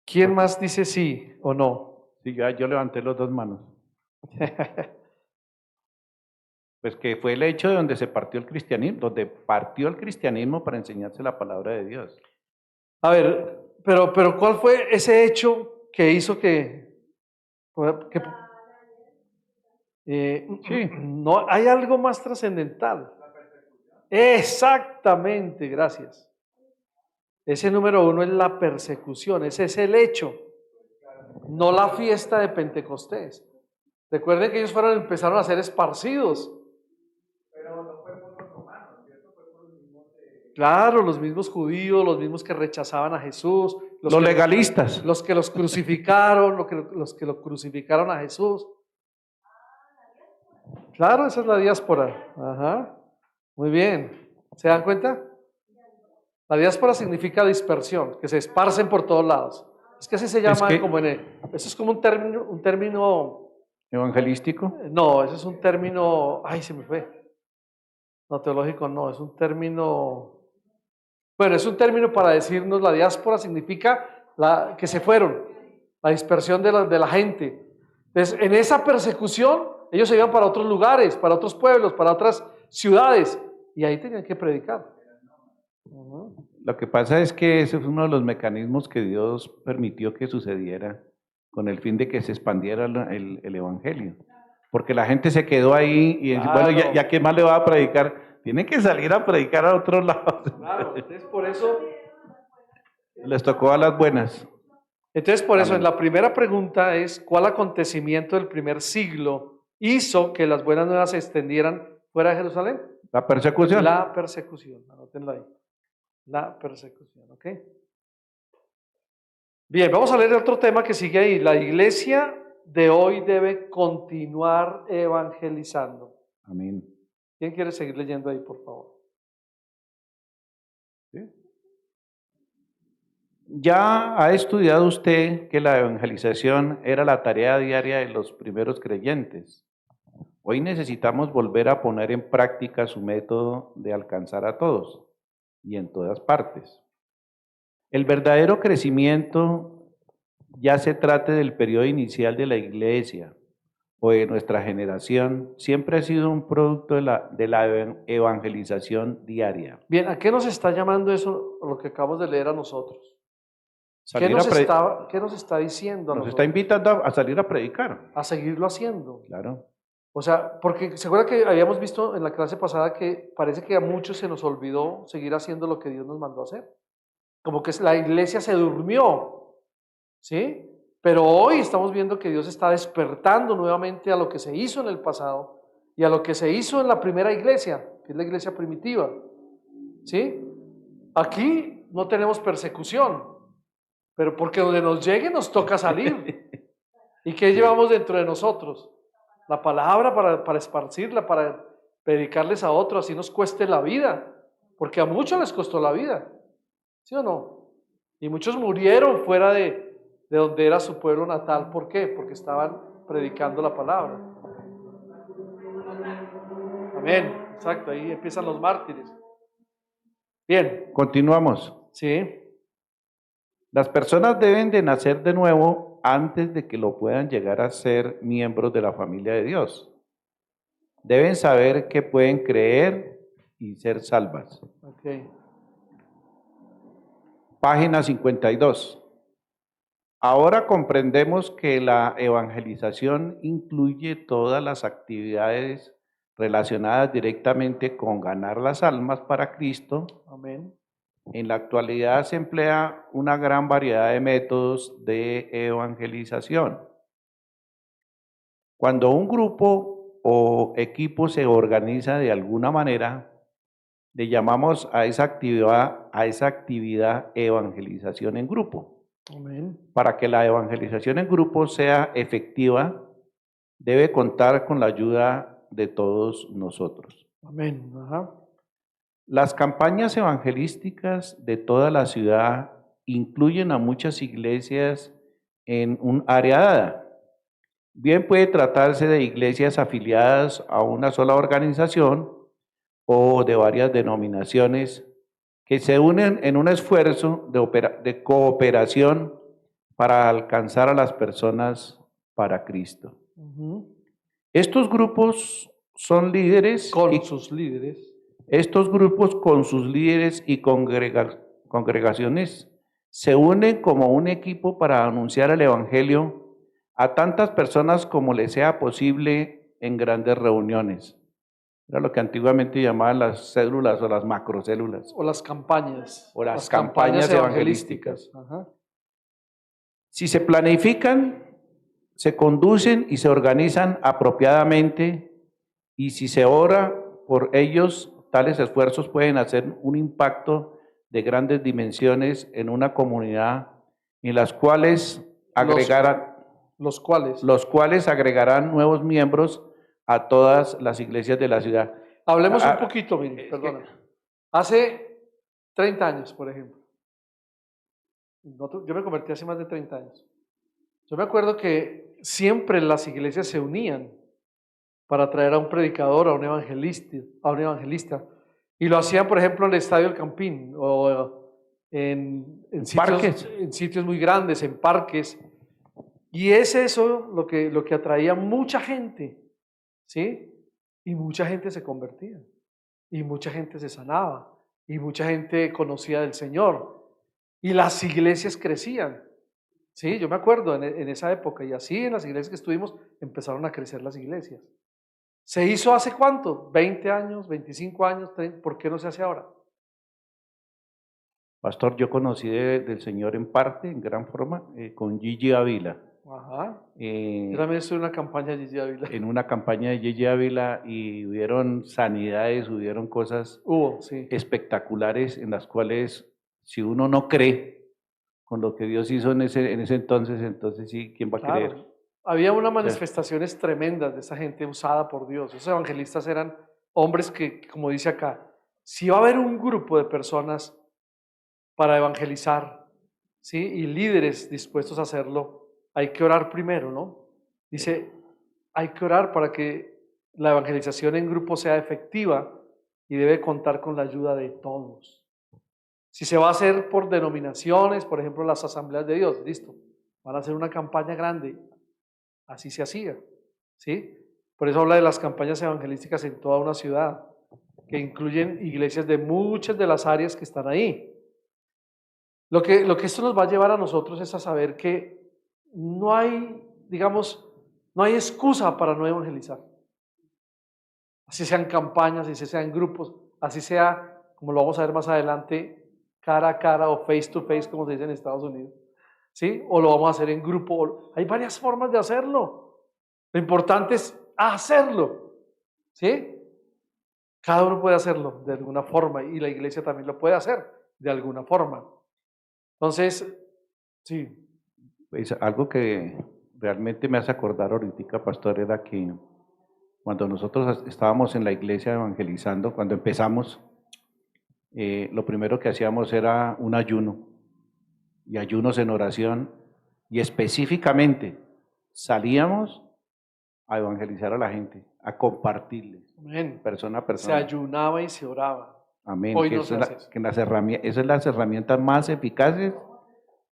¿Quién más dice sí o no? Sí, yo levanté las dos manos. Pues que fue el hecho de donde se partió el cristianismo, donde partió el cristianismo para enseñarse la palabra de Dios. A ver, pero ¿cuál fue ese hecho que hizo que Sí. no hay algo más trascendental? Exactamente, gracias. Ese número 1 es la persecución, ese es el hecho, no la fiesta de Pentecostés. Recuerden que ellos empezaron a ser esparcidos. Pero no fue por los romanos, ¿cierto? Fue por los mismos Claro, los mismos judíos, los mismos que rechazaban a Jesús, Los legalistas. los que los crucificaron, los que lo crucificaron a Jesús. Claro, esa es la diáspora. Ajá. Muy bien. ¿Se dan cuenta? La diáspora significa dispersión, que se esparcen por todos lados. Es que así se Es llama que- como eso es como un término, Evangelístico. no, eso es un término, ay, se me fue. No, teológico no, es un término, bueno, es un término para decirnos la diáspora significa que se fueron, la dispersión de la gente. Entonces, en esa persecución, ellos se iban para otros lugares, para otros pueblos, para otras ciudades, y ahí tenían que predicar. Ujú. Lo que pasa es que ese fue uno de los mecanismos que Dios permitió que sucediera con el fin de que se expandiera el evangelio. Porque la gente se quedó ahí y dice, bueno, Claro. ¿ya qué más le va a predicar? Tienen que salir a predicar a otros lados. Claro, entonces por eso, Les tocó a las buenas. en la primera pregunta es, ¿cuál acontecimiento del primer siglo hizo que las buenas nuevas se extendieran fuera de Jerusalén? La persecución. La persecución, anótenlo ahí. La persecución, ¿ok? Bien, vamos a leer otro tema que sigue ahí. La iglesia de hoy debe continuar evangelizando. Amén. ¿Quién quiere seguir leyendo ahí, por favor? ¿Sí? Ya ha estudiado usted que la evangelización era la tarea diaria de los primeros creyentes. Hoy necesitamos volver a poner en práctica su método de alcanzar a todos y en todas partes. El verdadero crecimiento, ya se trate del periodo inicial de la iglesia o de nuestra generación, siempre ha sido un producto de la evangelización diaria. Bien, ¿a qué nos está llamando eso, lo que acabamos de leer a nosotros? ¿Qué Salir nos, a pre- está, qué nos está diciendo a Nos nosotros? está invitando a salir a predicar. A seguirlo haciendo. Claro. O sea, porque se acuerda que habíamos visto en la clase pasada que parece que a muchos se nos olvidó seguir haciendo lo que Dios nos mandó a hacer. Como que la iglesia se durmió, ¿sí? Pero hoy estamos viendo que Dios está despertando nuevamente a lo que se hizo en el pasado y a lo que se hizo en la primera iglesia, que es la iglesia primitiva, ¿sí? Aquí no tenemos persecución, pero porque donde nos llegue nos toca salir. ¿Y qué llevamos dentro de nosotros? La palabra para esparcirla, para predicarles a otros, así nos cueste la vida, porque a muchos les costó la vida, ¿sí o no? Y muchos murieron fuera de donde era su pueblo natal. ¿Por qué? Porque estaban predicando la palabra. Amén, exacto, ahí empiezan los mártires. Bien, Continuamos. sí, Las personas deben de nacer de nuevo antes de que lo puedan llegar a ser miembros de la familia de Dios. Deben saber que pueden creer y ser salvas. ok. Página 52. Ahora comprendemos que la evangelización incluye todas las actividades relacionadas directamente con ganar las almas para Cristo. Amén. En la actualidad se emplea una gran variedad de métodos de evangelización. Cuando un grupo o equipo se organiza de alguna manera, le llamamos a esa actividad evangelización en grupo. Amén. Para que la evangelización en grupo sea efectiva, debe contar con la ayuda de todos nosotros. Amén. Ajá. Las campañas evangelísticas de toda la ciudad incluyen a muchas iglesias en un área dada. Bien puede tratarse de iglesias afiliadas a una sola organización o de varias denominaciones que se unen en un esfuerzo de cooperación para alcanzar a las personas para Cristo. Ujú. Estos grupos son líderes Con sus líderes. Estos grupos con sus líderes y congregaciones se unen como un equipo para anunciar el Evangelio a tantas personas como les sea posible en grandes reuniones. Era lo que antiguamente llamaban las células o las macrocélulas. O las campañas. O las campañas evangelísticas. Ajá. Si se planifican, se conducen y se organizan apropiadamente, y si se ora por ellos, tales esfuerzos pueden hacer un impacto de grandes dimensiones en una comunidad en las cuales Los cuales. los cuales agregarán nuevos miembros a todas las iglesias de la ciudad. Hablemos Ah, un poquito, mire, es que- perdona. Hace 30 años, por ejemplo, Yo me convertí hace más de 30 años. Yo me acuerdo que siempre las iglesias se unían para traer a un predicador, a un evangelista. Y lo hacían, por ejemplo, en el Estadio El Campín o Parques. en sitios muy grandes, en parques. Y es eso lo que atraía mucha gente, ¿sí? Y mucha gente se convertía, y mucha gente se sanaba, y mucha gente conocía del Señor, y las iglesias crecían, ¿sí? Yo me acuerdo en esa época, y así en las iglesias que estuvimos empezaron a crecer las iglesias. ¿Se hizo hace cuánto? ¿20 años, 25 años, 30? ¿Por qué no se hace ahora? Pastor, yo conocí del Señor en parte, en gran forma, con Gigi Ávila. Ajá. Eh, Yo también estuve en una campaña de Gigi Ávila. en una campaña de Gigi Ávila y hubieron sanidades, hubieron cosas Sí. espectaculares en las cuales si uno no cree con lo que Dios hizo en ese entonces sí, ¿quién va a Claro. creer? Había unas manifestaciones tremendas de esa gente usada por Dios. Esos evangelistas eran hombres que, como dice acá, si va a haber un grupo de personas para evangelizar, ¿sí? Y líderes dispuestos a hacerlo, hay que orar primero, ¿no? Dice, hay que orar para que la evangelización en grupo sea efectiva y debe contar con la ayuda de todos. Si se va a hacer por denominaciones, por ejemplo, las asambleas de Dios, listo, van a hacer una campaña grande, así se hacía, ¿sí? Por eso habla de las campañas evangelísticas en toda una ciudad, que incluyen iglesias de muchas de las áreas que están ahí. Lo que esto nos va a llevar a nosotros es a saber que no hay, digamos, no hay excusa para no evangelizar. Así sean campañas, así sean grupos, así sea, como lo vamos a ver más adelante, cara a cara o face to face, como se dice en Estados Unidos, ¿sí? O lo vamos a hacer en grupo. Hay varias formas de hacerlo. Lo importante es hacerlo, ¿sí? Cada uno puede hacerlo de alguna forma y la iglesia también lo puede hacer de alguna forma. Entonces, sí. Pues algo que realmente me hace acordar ahorita, pastor, era que cuando nosotros estábamos en la iglesia evangelizando, cuando empezamos, lo primero que hacíamos era un ayuno y ayunos en oración y específicamente salíamos a evangelizar a la gente, a compartirles, Amén. persona a Se persona. ayunaba y se oraba. Amén. Hoy Que no eso se es hace eso. que esas son las herramientas más eficaces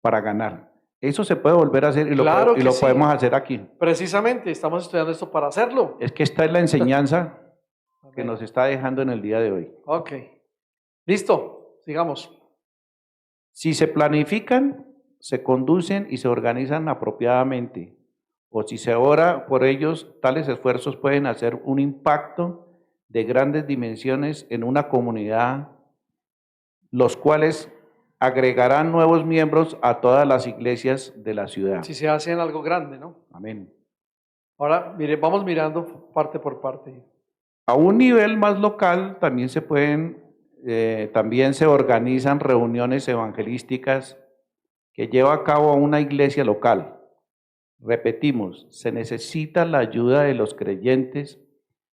para ganar. Eso se puede volver a hacer y Claro que lo sí. podemos hacer aquí. Precisamente, estamos estudiando esto para hacerlo. Es que esta es la enseñanza que Amén. nos está dejando en el día de hoy. Ok. Listo, sigamos. Si se planifican, se conducen y se organizan apropiadamente, o si se ora por ellos, tales esfuerzos pueden hacer un impacto de grandes dimensiones en una comunidad, los cuales agregarán nuevos miembros a todas las iglesias de la ciudad. Si se hace en algo grande, ¿no? Amén. Ahora, mire, vamos mirando parte por parte. A un nivel más local también también se organizan reuniones evangelísticas que lleva a cabo una iglesia local. Repetimos, se necesita la ayuda de los creyentes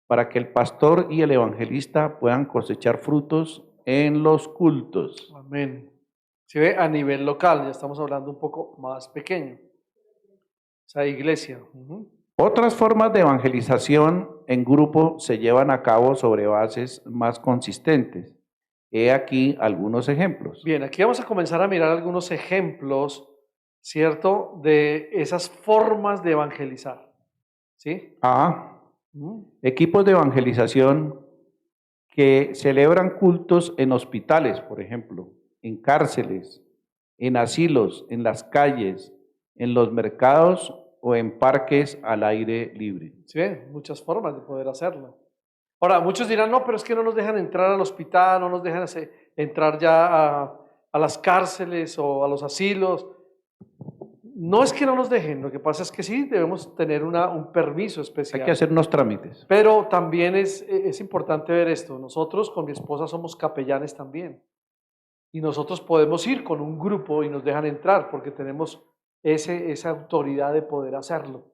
para que el pastor y el evangelista puedan cosechar frutos en los cultos. Amén. Si ve, a nivel local, ya estamos hablando un poco más pequeño. O sea, iglesia. Otras formas de evangelización en grupo se llevan a cabo sobre bases más consistentes. He aquí algunos ejemplos. Bien, aquí vamos a comenzar a mirar algunos ejemplos, ¿cierto? De esas formas de evangelizar. ¿Sí? A. Equipos de evangelización que celebran cultos en hospitales, por ejemplo, en cárceles, en asilos, en las calles, en los mercados o en parques al aire libre. ¿Sí? Muchas formas de poder hacerlo. Ahora, muchos dirán, no, pero es que no nos dejan entrar al hospital, no nos dejan entrar ya a las cárceles o a los asilos. No es que no nos dejen, lo que pasa es que sí, debemos tener un permiso especial. Hay que hacer unos trámites. Pero también es importante ver esto. Nosotros con mi esposa somos capellanes también. Y nosotros podemos ir con un grupo y nos dejan entrar porque tenemos esa autoridad de poder hacerlo.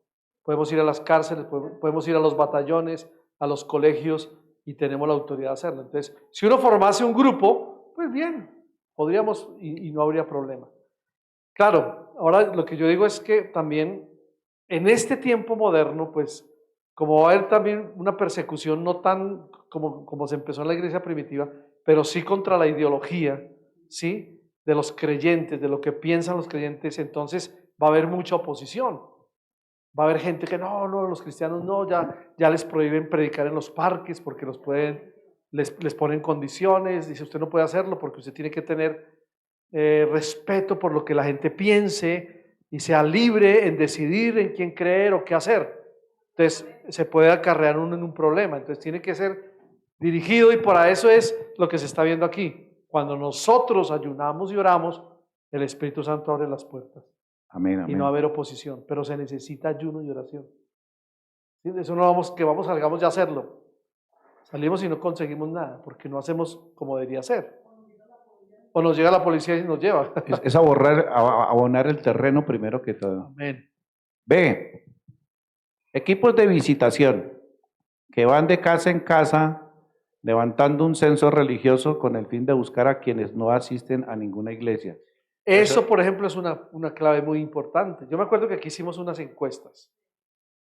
Podemos ir a las cárceles, podemos ir a los batallones, a los colegios y tenemos la autoridad de hacerlo. Entonces, si uno formase un grupo, pues bien, podríamos y no habría problema. Claro, ahora lo que yo digo es que también en este tiempo moderno, pues como va a haber también una persecución no tan como se empezó en la iglesia primitiva, pero sí contra la ideología, ¿sí? De los creyentes, de lo que piensan los creyentes, entonces va a haber mucha oposición. Va a haber gente que no, los cristianos no, ya les prohíben predicar en los parques porque les ponen condiciones, dice usted no puede hacerlo porque usted tiene que tener respeto por lo que la gente piense y sea libre en decidir en quién creer o qué hacer. Entonces se puede acarrear uno en un problema, entonces tiene que ser dirigido y para eso es lo que se está viendo aquí. Cuando nosotros ayunamos y oramos, el Espíritu Santo abre las puertas Amén, y amén. no va a haber oposición, pero se necesita ayuno y oración. ¿Sí? Eso no salgamos ya a hacerlo. Salimos y no conseguimos nada, porque no hacemos como debería ser. O nos llega la policía y nos lleva. Es abonar el terreno primero que todo. Amén. B. Equipos de visitación que van de casa en casa levantando un censo religioso con el fin de buscar a quienes no asisten a ninguna iglesia. Eso, por ejemplo, es una clave muy importante. Yo me acuerdo que aquí hicimos unas encuestas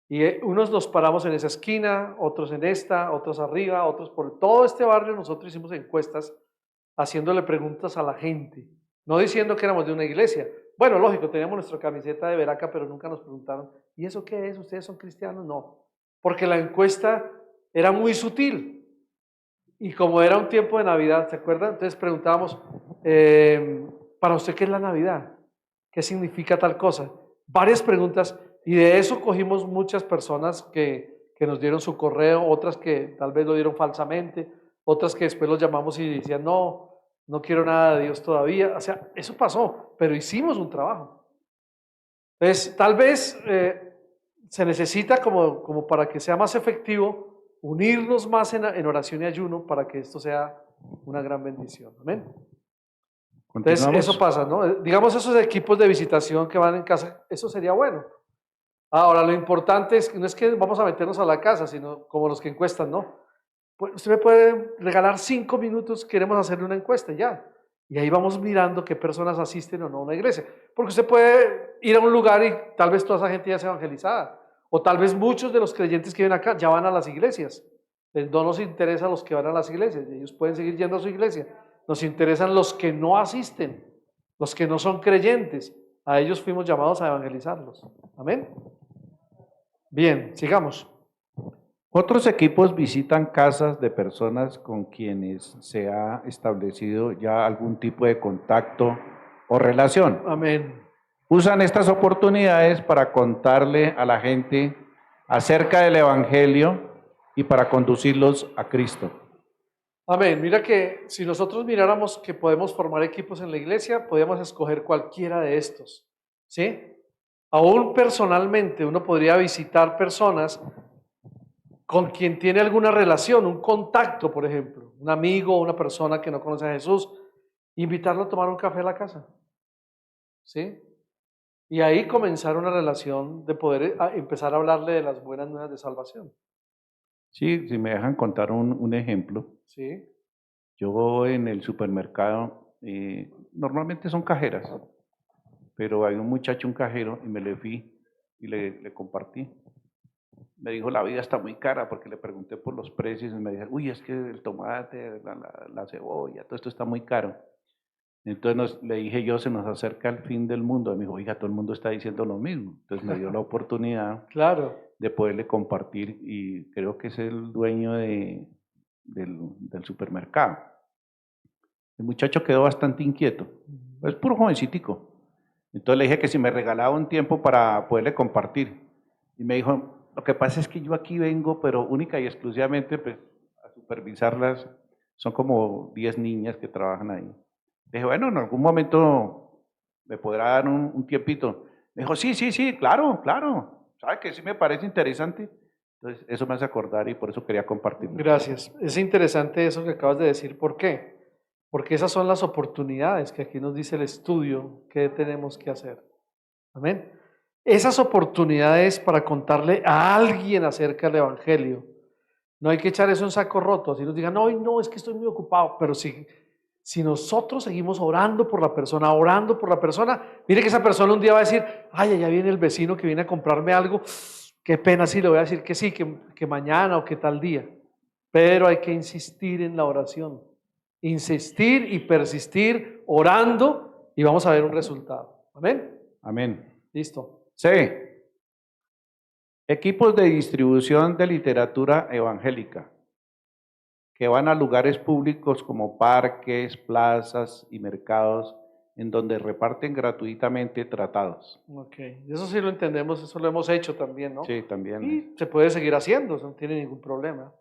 y unos nos paramos en esa esquina, otros en esta, otros arriba, otros por todo este barrio. Nosotros hicimos encuestas haciéndole preguntas a la gente, no diciendo que éramos de una iglesia. Bueno, lógico, teníamos nuestra camiseta de Veraca, pero nunca nos preguntaron, ¿y eso qué es? ¿Ustedes son cristianos? No, porque la encuesta era muy sutil. Y como era un tiempo de Navidad, ¿se acuerdan? Entonces preguntábamos, ¿para usted qué es la Navidad? ¿Qué significa tal cosa? Varias preguntas y de eso cogimos muchas personas que nos dieron su correo, otras que tal vez lo dieron falsamente, otras que después los llamamos y decían, no quiero nada de Dios todavía. O sea, eso pasó, pero hicimos un trabajo. Entonces, tal vez se necesita como para que sea más efectivo, unirnos más en oración y ayuno para que esto sea una gran bendición. Amén. Entonces, eso pasa, ¿no? Digamos, esos equipos de visitación que van en casa, eso sería bueno. Ahora, lo importante es que no es que vamos a meternos a la casa, sino como los que encuestan, ¿no? Pues usted me puede regalar 5 minutos, queremos hacerle una encuesta ya. Y ahí vamos mirando qué personas asisten o no a una iglesia. Porque usted puede ir a un lugar y tal vez toda esa gente ya sea evangelizada. O tal vez muchos de los creyentes que viven acá ya van a las iglesias. No nos interesa los que van a las iglesias, ellos pueden seguir yendo a su iglesia. Nos interesan los que no asisten, los que no son creyentes. A ellos fuimos llamados a evangelizarlos. Amén. Bien, sigamos. Otros equipos visitan casas de personas con quienes se ha establecido ya algún tipo de contacto o relación. Amén. Usan estas oportunidades para contarle a la gente acerca del Evangelio y para conducirlos a Cristo. Amén. Mira que si nosotros miráramos que podemos formar equipos en la iglesia, podríamos escoger cualquiera de estos, ¿sí? Aún personalmente uno podría visitar personas con quien tiene alguna relación, un contacto, por ejemplo, un amigo, una persona que no conoce a Jesús, invitarlo a tomar un café a la casa, ¿sí? Y ahí comenzar una relación de poder empezar a hablarle de las buenas nuevas de salvación. Sí, si me dejan contar un ejemplo. ¿Sí? Yo en el supermercado, normalmente son cajeras, pero hay un muchacho, un cajero, y me le fui y le compartí. Me dijo, la vida está muy cara, porque le pregunté por los precios y me dijo, uy, es que el tomate, la cebolla, todo esto está muy caro. Entonces le dije yo, se nos acerca el fin del mundo. Y me dijo, oiga, todo el mundo está diciendo lo mismo. Entonces me dio la oportunidad Claro. de poderle compartir y creo que es el dueño del supermercado. El muchacho quedó bastante inquieto, es puro jovencitico. Entonces le dije que si me regalaba un tiempo para poderle compartir. Y me dijo, lo que pasa es que yo aquí vengo, pero única y exclusivamente pues, a supervisarlas. Son como 10 niñas que trabajan ahí. Le dije, bueno, en algún momento me podrá dar un tiempito. Me dijo, sí, claro. ¿Sabe que sí me parece interesante? Entonces, eso me hace acordar y por eso quería compartirlo. Gracias. Es interesante eso que acabas de decir. ¿Por qué? Porque esas son las oportunidades que aquí nos dice el estudio que tenemos que hacer. Amén. Esas oportunidades para contarle a alguien acerca del Evangelio. No hay que echar eso en saco roto. Así nos digan, no, es que estoy muy ocupado. Pero si Si nosotros seguimos orando por la persona, mire que esa persona un día va a decir, ay, allá viene el vecino que viene a comprarme algo, qué pena si le voy a decir que sí, que mañana o que tal día. Pero hay que insistir en la oración, insistir y persistir orando y vamos a ver un resultado. Amén. Amén. Listo. C. Equipos de distribución de literatura evangélica que van a lugares públicos como parques, plazas y mercados en donde reparten gratuitamente tratados. Ok, eso sí lo entendemos, eso lo hemos hecho también, ¿no? Sí, también. Y se puede seguir haciendo, eso no tiene ningún problema.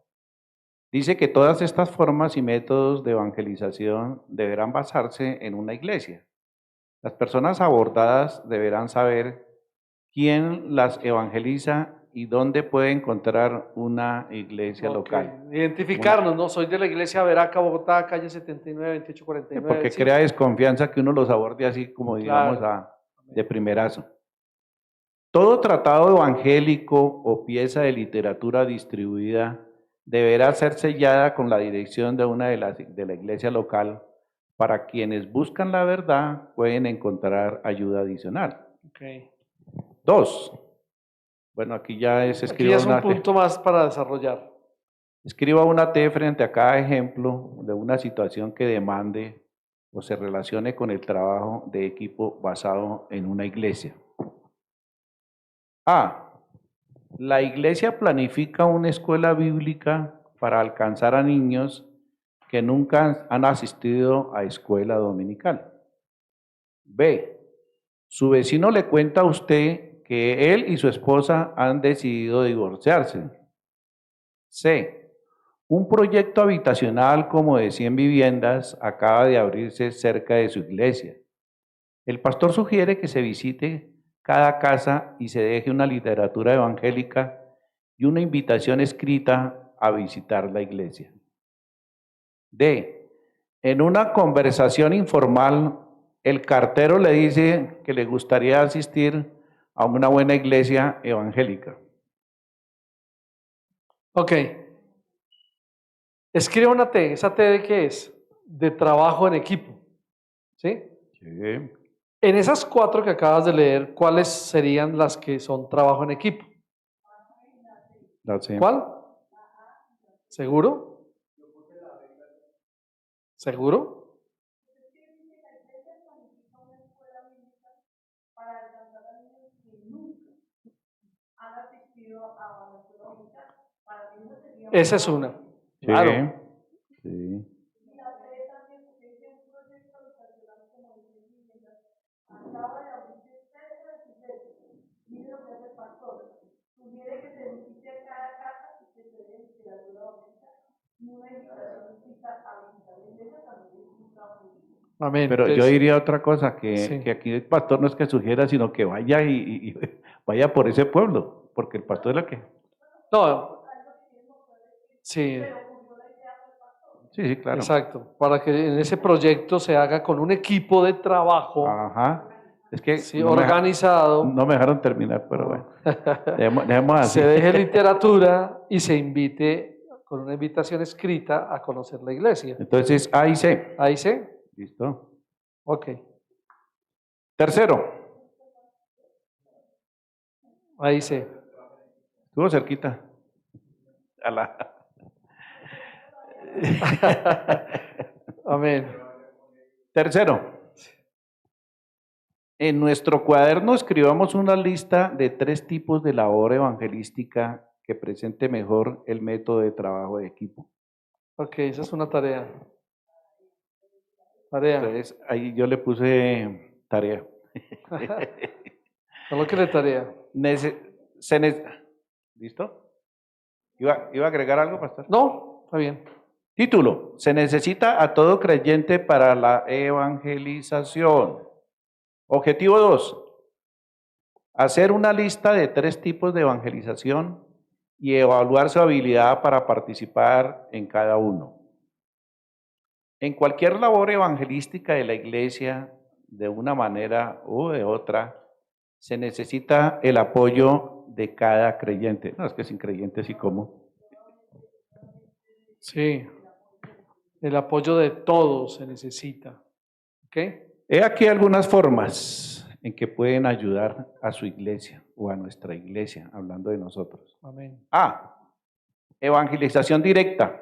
Dice que todas estas formas y métodos de evangelización deberán basarse en una iglesia. Las personas abordadas deberán saber quién las evangeliza y dónde puede encontrar una iglesia Ok, local. identificarnos, ¿no? Soy de la iglesia Veraca, Bogotá, calle 79, 2849. Porque sí. crea desconfianza que uno los aborde así como digamos Claro. de primerazo. Todo tratado evangélico o pieza de literatura distribuida deberá ser sellada con la dirección de una de la iglesia local. Para quienes buscan la verdad pueden encontrar ayuda adicional. Ok. 2. Bueno, aquí ya es Aquí escriba ya es un una T. punto más para desarrollar. Escriba una T frente a cada ejemplo de una situación que demande o se relacione con el trabajo de equipo basado en una iglesia. A. La iglesia planifica una escuela bíblica para alcanzar a niños que nunca han asistido a escuela dominical. B. Su vecino le cuenta a usted que él y su esposa han decidido divorciarse. C. Un proyecto habitacional como de 100 viviendas acaba de abrirse cerca de su iglesia. El pastor sugiere que se visite cada casa y se deje una literatura evangélica y una invitación escrita a visitar la iglesia. D. En una conversación informal, el cartero le dice que le gustaría asistir a una buena iglesia evangélica. Ok. Escriba una T. ¿Esa T de qué es? De trabajo en equipo. ¿Sí? Sí. En esas 4 que acabas de leer, ¿cuáles serían las que son trabajo en equipo? ¿Cuál? ¿Seguro? ¿Seguro? Esa es una. Sí. Claro. Sí. Amén. Pero yo Entonces, diría otra cosa, sí. que aquí el pastor no es que sugiera, sino que vaya y vaya por ese pueblo, porque el pastor es el que... No. Sí, Sí, sí, claro. exacto. Para que en ese proyecto se haga con un equipo de trabajo, Ajá. Es que sí, organizado. no me dejaron terminar, pero bueno. Dejemos así. Se deje literatura y se invite con una invitación escrita a conocer la iglesia. Entonces, A y C. Ahí sí. ¿Listo? Ok. Tercero. Ahí sí. Estuvo cerquita. A la... Amén. Tercero. En nuestro cuaderno escribamos una lista de 3 tipos de labor evangelística que presente mejor el método de trabajo de equipo. Ok, esa es una tarea. Tarea. Entonces, ahí yo le puse tarea. Colóquele tarea. ¿Listo? ¿Iba a agregar algo, pastor? No, está bien. Título. Se necesita a todo creyente para la evangelización. Objetivo 2. Hacer una lista de 3 tipos de evangelización y evaluar su habilidad para participar en cada uno. En cualquier labor evangelística de la iglesia, de una manera u de otra, se necesita el apoyo de cada creyente. No, es que sin creyente sí como. Sí. El apoyo de todos se necesita. ¿Ok? He aquí algunas formas en que pueden ayudar a su iglesia o a nuestra iglesia, hablando de nosotros. Amén. A. Evangelización directa.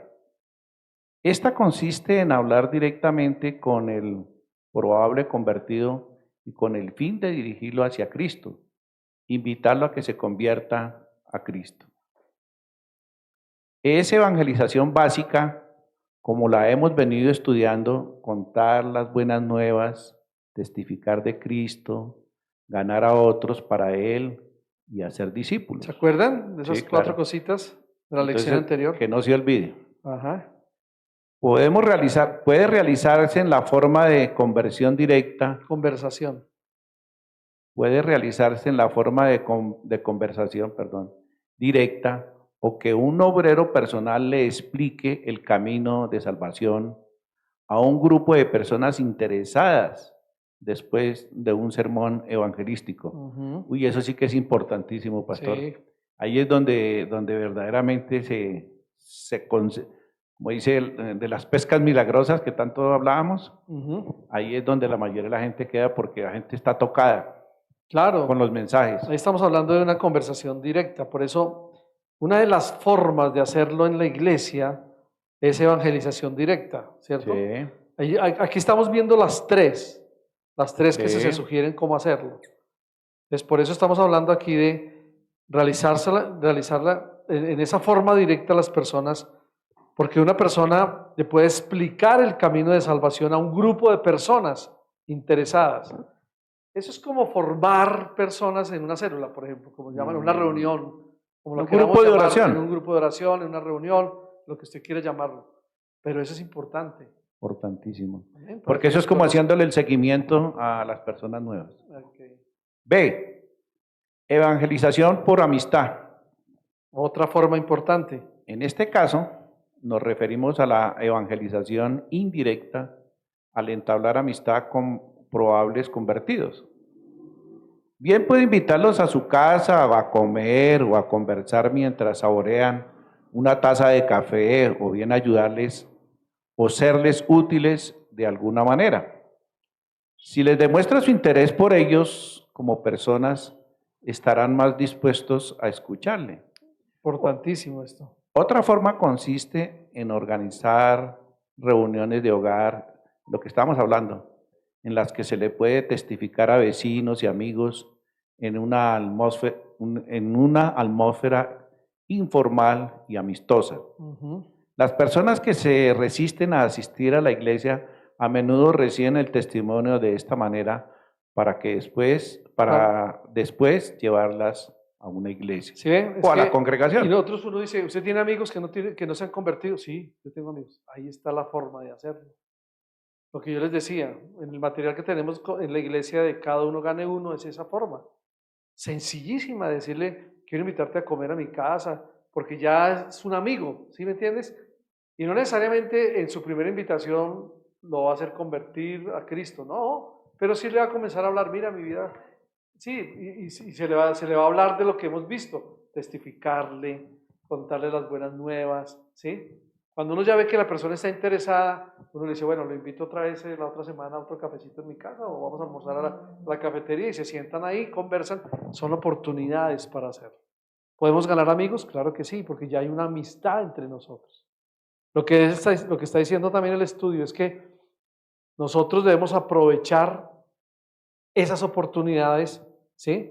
Esta consiste en hablar directamente con el probable convertido y con el fin de dirigirlo hacia Cristo, invitarlo a que se convierta a Cristo. Es evangelización básica, como la hemos venido estudiando, contar las buenas nuevas, testificar de Cristo, ganar a otros para Él y hacer discípulos. ¿Se acuerdan de esas Sí, cuatro claro. cositas de la lección Entonces, anterior? que no se olvide. Ajá. Puede realizarse en la forma de conversión directa, Conversación. puede realizarse en la forma de conversación, directa, o que un obrero personal le explique el camino de salvación a un grupo de personas interesadas después de un sermón evangelístico. Ujú. Uy, eso sí que es importantísimo, pastor. Sí. Ahí es donde verdaderamente como dice, de las pescas milagrosas que tanto hablábamos, Ujú. ahí es donde la mayoría de la gente queda porque la gente está tocada Claro. con los mensajes. Ahí estamos hablando de una conversación directa. Por eso, una de las formas de hacerlo en la iglesia es evangelización directa, ¿cierto? Sí, Aquí estamos viendo las tres que Sí. se sugieren cómo hacerlo. Entonces, por eso estamos hablando aquí de realizarla en esa forma directa a las personas, porque una persona le puede explicar el camino de salvación a un grupo de personas interesadas. Eso es como formar personas en una célula, por ejemplo, como llaman, una reunión, como lo Un queramos grupo de llamar, oración. en un grupo de oración, en una reunión, lo que usted quiera llamarlo. Pero eso es importante. importantísimo. Amén, para Porque que eso es las como cosas- haciéndole el seguimiento a las personas nuevas. Ok. B. Evangelización por amistad. Otra forma importante. En este caso, nos referimos a la evangelización indirecta al entablar amistad con probables convertidos. Bien puede invitarlos a su casa a comer o a conversar mientras saborean una taza de café o bien ayudarles o serles útiles de alguna manera. Si les demuestra su interés por ellos como personas, estarán más dispuestos a escucharle. Importantísimo esto. Otra forma consiste en organizar reuniones de hogar, lo que estamos hablando, en las que se le puede testificar a vecinos y amigos en una atmósfera informal y amistosa. Ujú. Las personas que se resisten a asistir a la iglesia a menudo reciben el testimonio de esta manera para después llevarlas a una iglesia ¿Sí ven? o a la congregación. Y nosotros uno dice, ¿usted tiene amigos que no se han convertido? Sí, yo tengo amigos. Ahí está la forma de hacerlo. Lo que yo les decía, en el material que tenemos en la iglesia de cada uno gane uno, es esa forma. Sencillísima, decirle, quiero invitarte a comer a mi casa, porque ya es un amigo, ¿sí me entiendes? Y no necesariamente en su primera invitación lo va a hacer convertir a Cristo, no, pero sí le va a comenzar a hablar, mira mi vida, sí, y se le va a hablar de lo que hemos visto, testificarle, contarle las buenas nuevas, ¿sí? Cuando uno ya ve que la persona está interesada, uno le dice, bueno, lo invito otra vez la otra semana a otro cafecito en mi casa o vamos a almorzar a la cafetería y se sientan ahí, conversan, son oportunidades para hacerlo. ¿Podemos ganar amigos? Claro que sí, porque ya hay una amistad entre nosotros. Lo que está diciendo también el estudio es que nosotros debemos aprovechar esas oportunidades, ¿sí?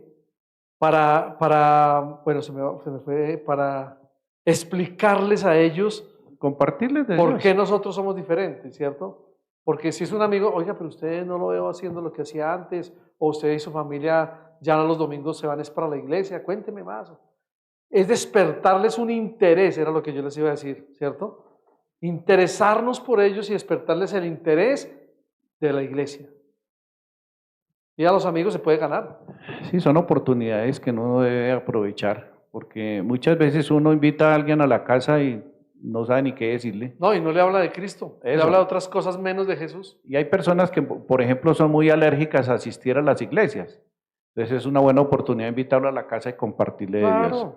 Bueno, se me fue, para explicarles a ellos Compartirles de por Dios. qué nosotros somos diferentes, ¿cierto? Porque si es un amigo, oiga, pero usted no lo veo haciendo lo que hacía antes, o usted y su familia ya los domingos se van es para la iglesia, cuénteme más. Es despertarles un interés, era lo que yo les iba a decir, ¿cierto? Interesarnos por ellos y despertarles el interés de la iglesia. Y a los amigos se puede ganar. Sí, son oportunidades que uno debe aprovechar, porque muchas veces uno invita a alguien a la casa y no sabe ni qué decirle. No, y no le habla de Cristo, le Eso. habla de otras cosas menos de Jesús. Y hay personas que, por ejemplo, son muy alérgicas a asistir a las iglesias. Entonces es una buena oportunidad invitarlo a la casa y compartirle de Dios. Claro.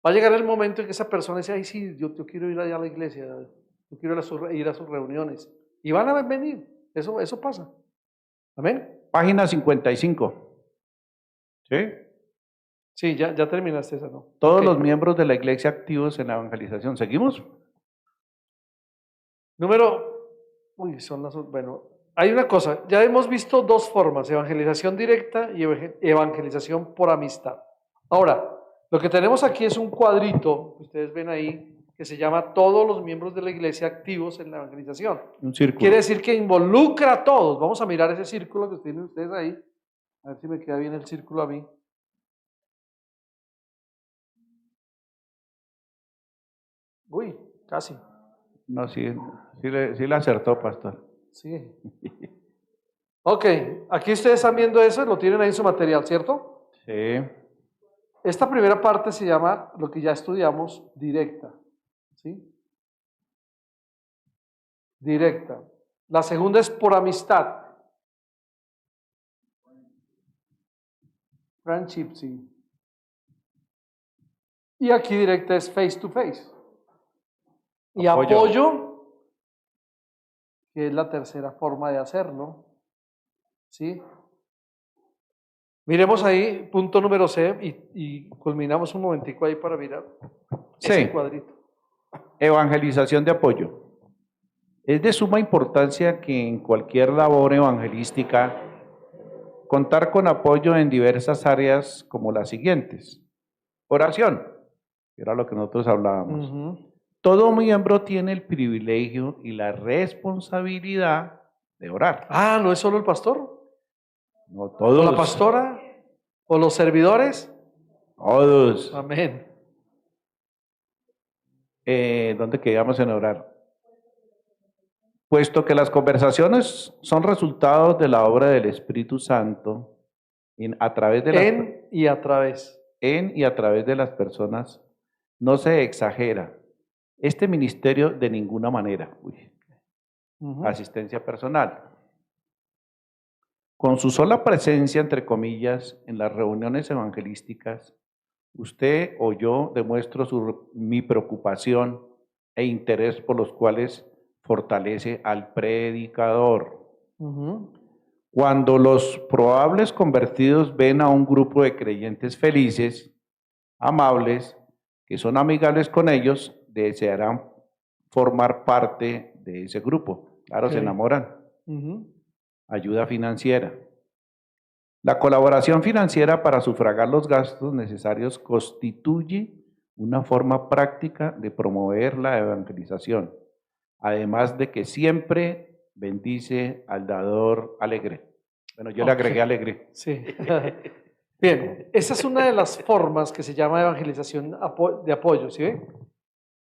Va a llegar el momento en que esa persona dice, ay, sí, yo quiero ir allá a la iglesia. no quiero ir a sus reuniones. Y van a venir, eso pasa. Amén. Página 55. ¿Sí? Sí, ya terminaste esa, ¿no? Todos Ok. los miembros de la iglesia activos en la evangelización. ¿Seguimos? Bueno, hay una cosa, ya hemos visto dos formas, evangelización directa y evangelización por amistad. Ahora, lo que tenemos aquí es un cuadrito, que ustedes ven ahí, que se llama todos los miembros de la iglesia activos en la evangelización. Un círculo. Quiere decir que involucra a todos. Vamos a mirar ese círculo que tienen ustedes ahí, a ver si me queda bien el círculo a mí. Uy, casi. No, sí le acertó, pastor. Sí. Ok, aquí ustedes están viendo eso, lo tienen ahí en su material, ¿cierto? Sí. Esta primera parte se llama, lo que ya estudiamos, directa. ¿Sí? Directa. La segunda es por amistad. Friendship, sí. Y aquí directa es face to face. Y apoyo, que es la tercera forma de hacerlo. ¿Sí? Miremos ahí, punto número C, y culminamos un momentico ahí para mirar ese Sí. cuadrito. Evangelización de apoyo. Es de suma importancia que en cualquier labor evangelística contar con apoyo en diversas áreas como las siguientes. Oración, que era lo que nosotros hablábamos. Ujú. Todo miembro tiene el privilegio y la responsabilidad de orar. Ah, ¿no es solo el pastor? No ¿O todos. la pastora? ¿O los servidores? Todos. Amén. ¿Dónde quedamos en orar? Puesto que las conversaciones son resultados de la obra del Espíritu Santo a través de En y a través. y a través de las personas, no se exagera este ministerio de ninguna manera. Ujú. Asistencia personal. Con su sola presencia, entre comillas, en las reuniones evangelísticas, usted o yo demuestro mi preocupación e interés por los cuales fortalece al predicador. Ujú. Cuando los probables convertidos ven a un grupo de creyentes felices, amables, que son amigables con ellos, desearán formar parte de ese grupo. Claro, se Ok. enamoran. Ujú. Ayuda financiera. La colaboración financiera para sufragar los gastos necesarios constituye una forma práctica de promover la evangelización, además de que siempre bendice al dador alegre. Bueno, yo le Ok. agregué alegre. Sí. Bien, esa es una de las formas que se llama evangelización de apoyo, ¿sí ve?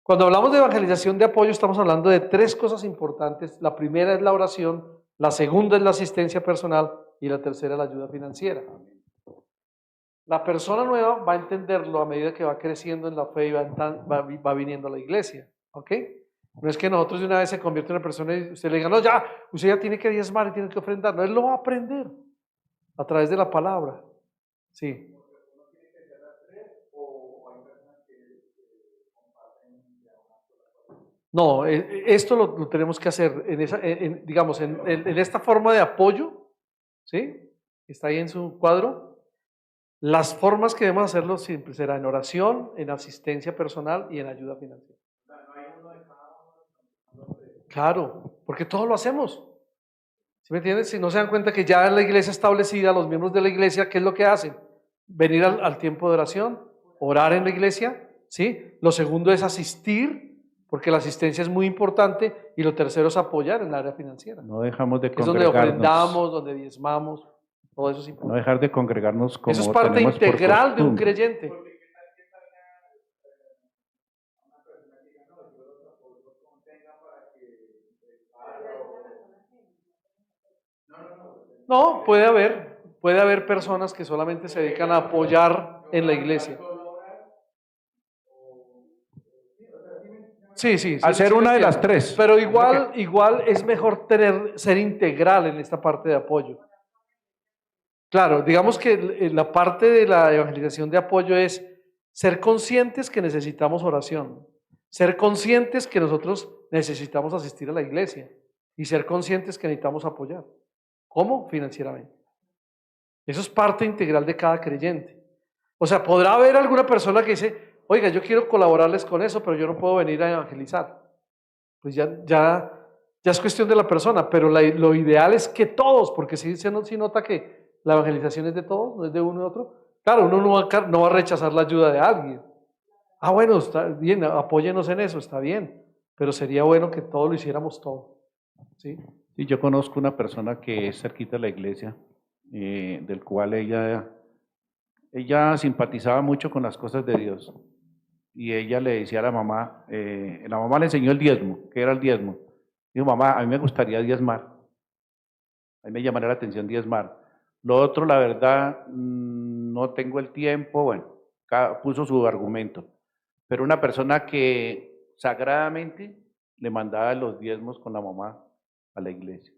Cuando hablamos de evangelización de apoyo estamos hablando de tres cosas importantes. La primera es la oración, la segunda es la asistencia personal y la tercera es la ayuda financiera. La persona nueva va a entenderlo a medida que va creciendo en la fe y va viniendo a la iglesia, ¿ok? No es que nosotros de una vez se convierta en una persona y usted le diga, no, ya, usted ya tiene que diezmar y tiene que ofrendar. No, él lo va a aprender a través de la palabra. Sí. No, esto lo tenemos que hacer digamos, en esta forma de apoyo, ¿sí? Está ahí en su cuadro. Las formas que debemos hacerlo siempre será en oración, en asistencia personal y en ayuda financiera. Claro, porque todos lo hacemos. ¿Sí me entiendes? Si no se dan cuenta que ya en la iglesia establecida, los miembros de la iglesia, ¿qué es lo que hacen? Venir al tiempo de oración, orar en la iglesia, ¿sí? Lo segundo es asistir, porque la asistencia es muy importante, y lo tercero es apoyar en el área financiera. No dejamos de Es donde congregarnos. ofrendamos, donde diezmamos, todo eso es No importante. dejar de congregarnos como Eso es parte tenemos por integral de un costumbre. creyente. No, puede haber personas que solamente se dedican a apoyar en la iglesia. Sí, Hacer sí me una de las entiendo. tres. Pero igual es mejor ser integral en esta parte de apoyo. Claro, digamos que la parte de la evangelización de apoyo es ser conscientes que necesitamos oración, Ser conscientes que nosotros necesitamos asistir a la iglesia y ser conscientes que necesitamos apoyar. ¿Cómo? Financieramente. Eso es parte integral de cada creyente. O sea, podrá haber alguna persona que dice, oiga, yo quiero colaborarles con eso, pero yo no puedo venir a evangelizar. Pues ya es cuestión de la persona, pero lo ideal es que todos, porque si se nota que la evangelización es de todos, no es de uno y otro. Claro, uno no va a rechazar la ayuda de alguien. Ah, bueno, está bien, apóyenos en eso, está bien, pero sería bueno que todos lo hiciéramos todo. ¿Sí? Y yo conozco una persona que es cerquita de la iglesia, del cual ella simpatizaba mucho con las cosas de Dios. Y ella le decía a la mamá le enseñó el diezmo, ¿qué era el diezmo? Dijo, mamá, a mí me gustaría diezmar, a mí me llamaría la atención diezmar. Lo otro, la verdad, no tengo el tiempo, bueno, puso su argumento. Pero una persona que sagradamente le mandaba los diezmos con la mamá a la iglesia.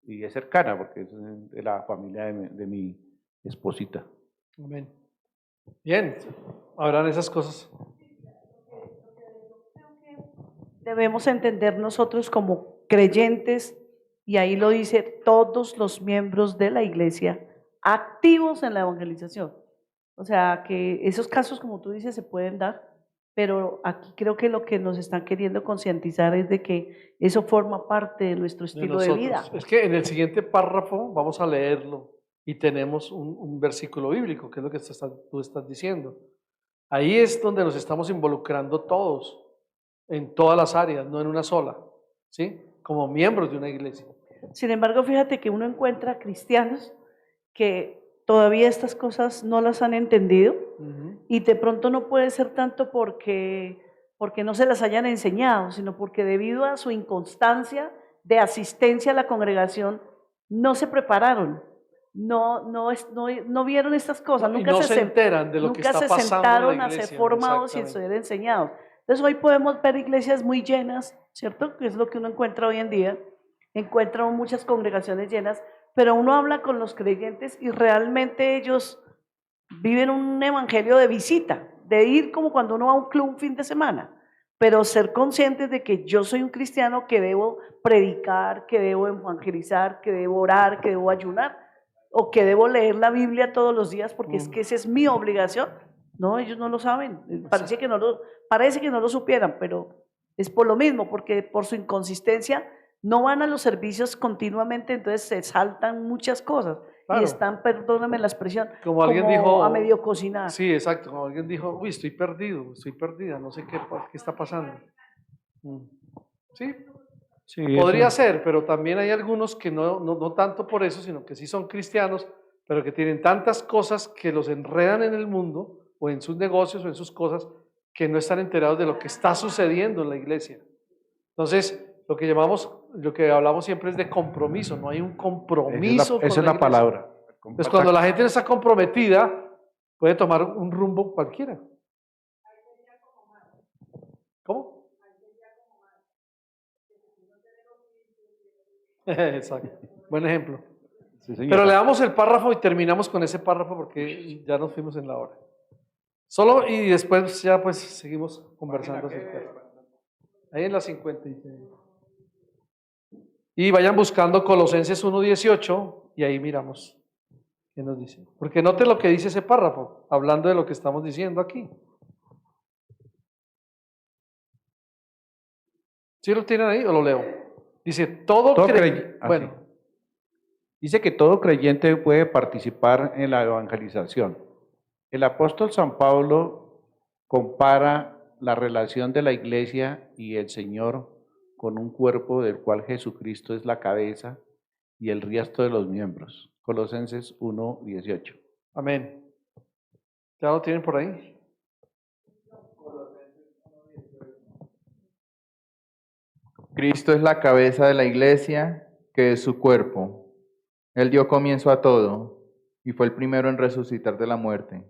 Y es cercana porque es de la familia de mi esposita. Amén. Bien, habrán esas cosas. Debemos entender nosotros como creyentes, y ahí lo dice, todos los miembros de la iglesia activos en la evangelización. O sea, que esos casos, como tú dices, se pueden dar, pero aquí creo que lo que nos están queriendo concientizar es de que eso forma parte de nuestro De estilo de vida. nosotros. Es que en el siguiente párrafo vamos a leerlo y tenemos un versículo bíblico, que es lo que tú estás diciendo. Ahí es donde nos estamos involucrando todos, en todas las áreas, no en una sola, ¿sí? Como miembros de una iglesia. Sin embargo, fíjate que uno encuentra cristianos que todavía estas cosas no las han entendido, y de pronto no puede ser tanto porque no se las hayan enseñado, sino porque debido a su inconstancia de asistencia a la congregación no se prepararon, no vieron estas cosas, Y no se enteran de lo que nunca está se pasando en la sentaron a ser iglesia. formados y a Exactamente. ser enseñados. Entonces hoy podemos ver iglesias muy llenas, ¿cierto? Que es lo que uno encuentra hoy en día. Encuentra muchas congregaciones llenas, pero uno habla con los creyentes y realmente ellos viven un evangelio de visita, de ir como cuando uno va a un club un fin de semana, pero ser conscientes de que yo soy un cristiano que debo predicar, que debo evangelizar, que debo orar, que debo ayunar, o que debo leer la Biblia todos los días porque es que esa es mi obligación. No, ellos no lo saben, parece que no lo supieran, pero es por lo mismo, porque por su inconsistencia no van a los servicios continuamente, entonces se saltan muchas cosas. Claro. Y están, perdóname la expresión, Como alguien como dijo, a medio cocinar. sí, exacto, como alguien dijo, uy, estoy perdido, estoy perdida, no sé qué está pasando. Sí, Sí, podría eso. ser, pero también hay algunos que no tanto por eso, sino que sí son cristianos, pero que tienen tantas cosas que los enredan en el mundo o en sus negocios o en sus cosas que no están enterados de lo que está sucediendo en la iglesia. Entonces, lo que hablamos siempre es de compromiso, no hay un compromiso Esa con es la la iglesia. palabra. Entonces, cuando la gente no está comprometida, puede tomar un rumbo cualquiera. ¿Cómo? Exacto, buen ejemplo. Sí, Pero señora. leamos el párrafo y terminamos con ese párrafo porque ya nos fuimos en la hora. Solo y después ya pues seguimos conversando acerca de esto. Ahí en la 56. Y vayan buscando Colosenses 1:18 y ahí miramos qué nos dice. Porque note lo que dice ese párrafo, hablando de lo que estamos diciendo aquí. ¿Sí lo tienen ahí o lo leo? Dice, todo creyente. Bueno, Dice que todo creyente puede participar en la evangelización. El apóstol San Pablo compara la relación de la iglesia y el Señor con un cuerpo del cual Jesucristo es la cabeza y el resto de los miembros. Colosenses 1:18. amén. ¿Ya lo tienen por ahí? Cristo es la cabeza de la iglesia, que es su cuerpo. Él dio comienzo a todo y fue el primero en resucitar de la muerte.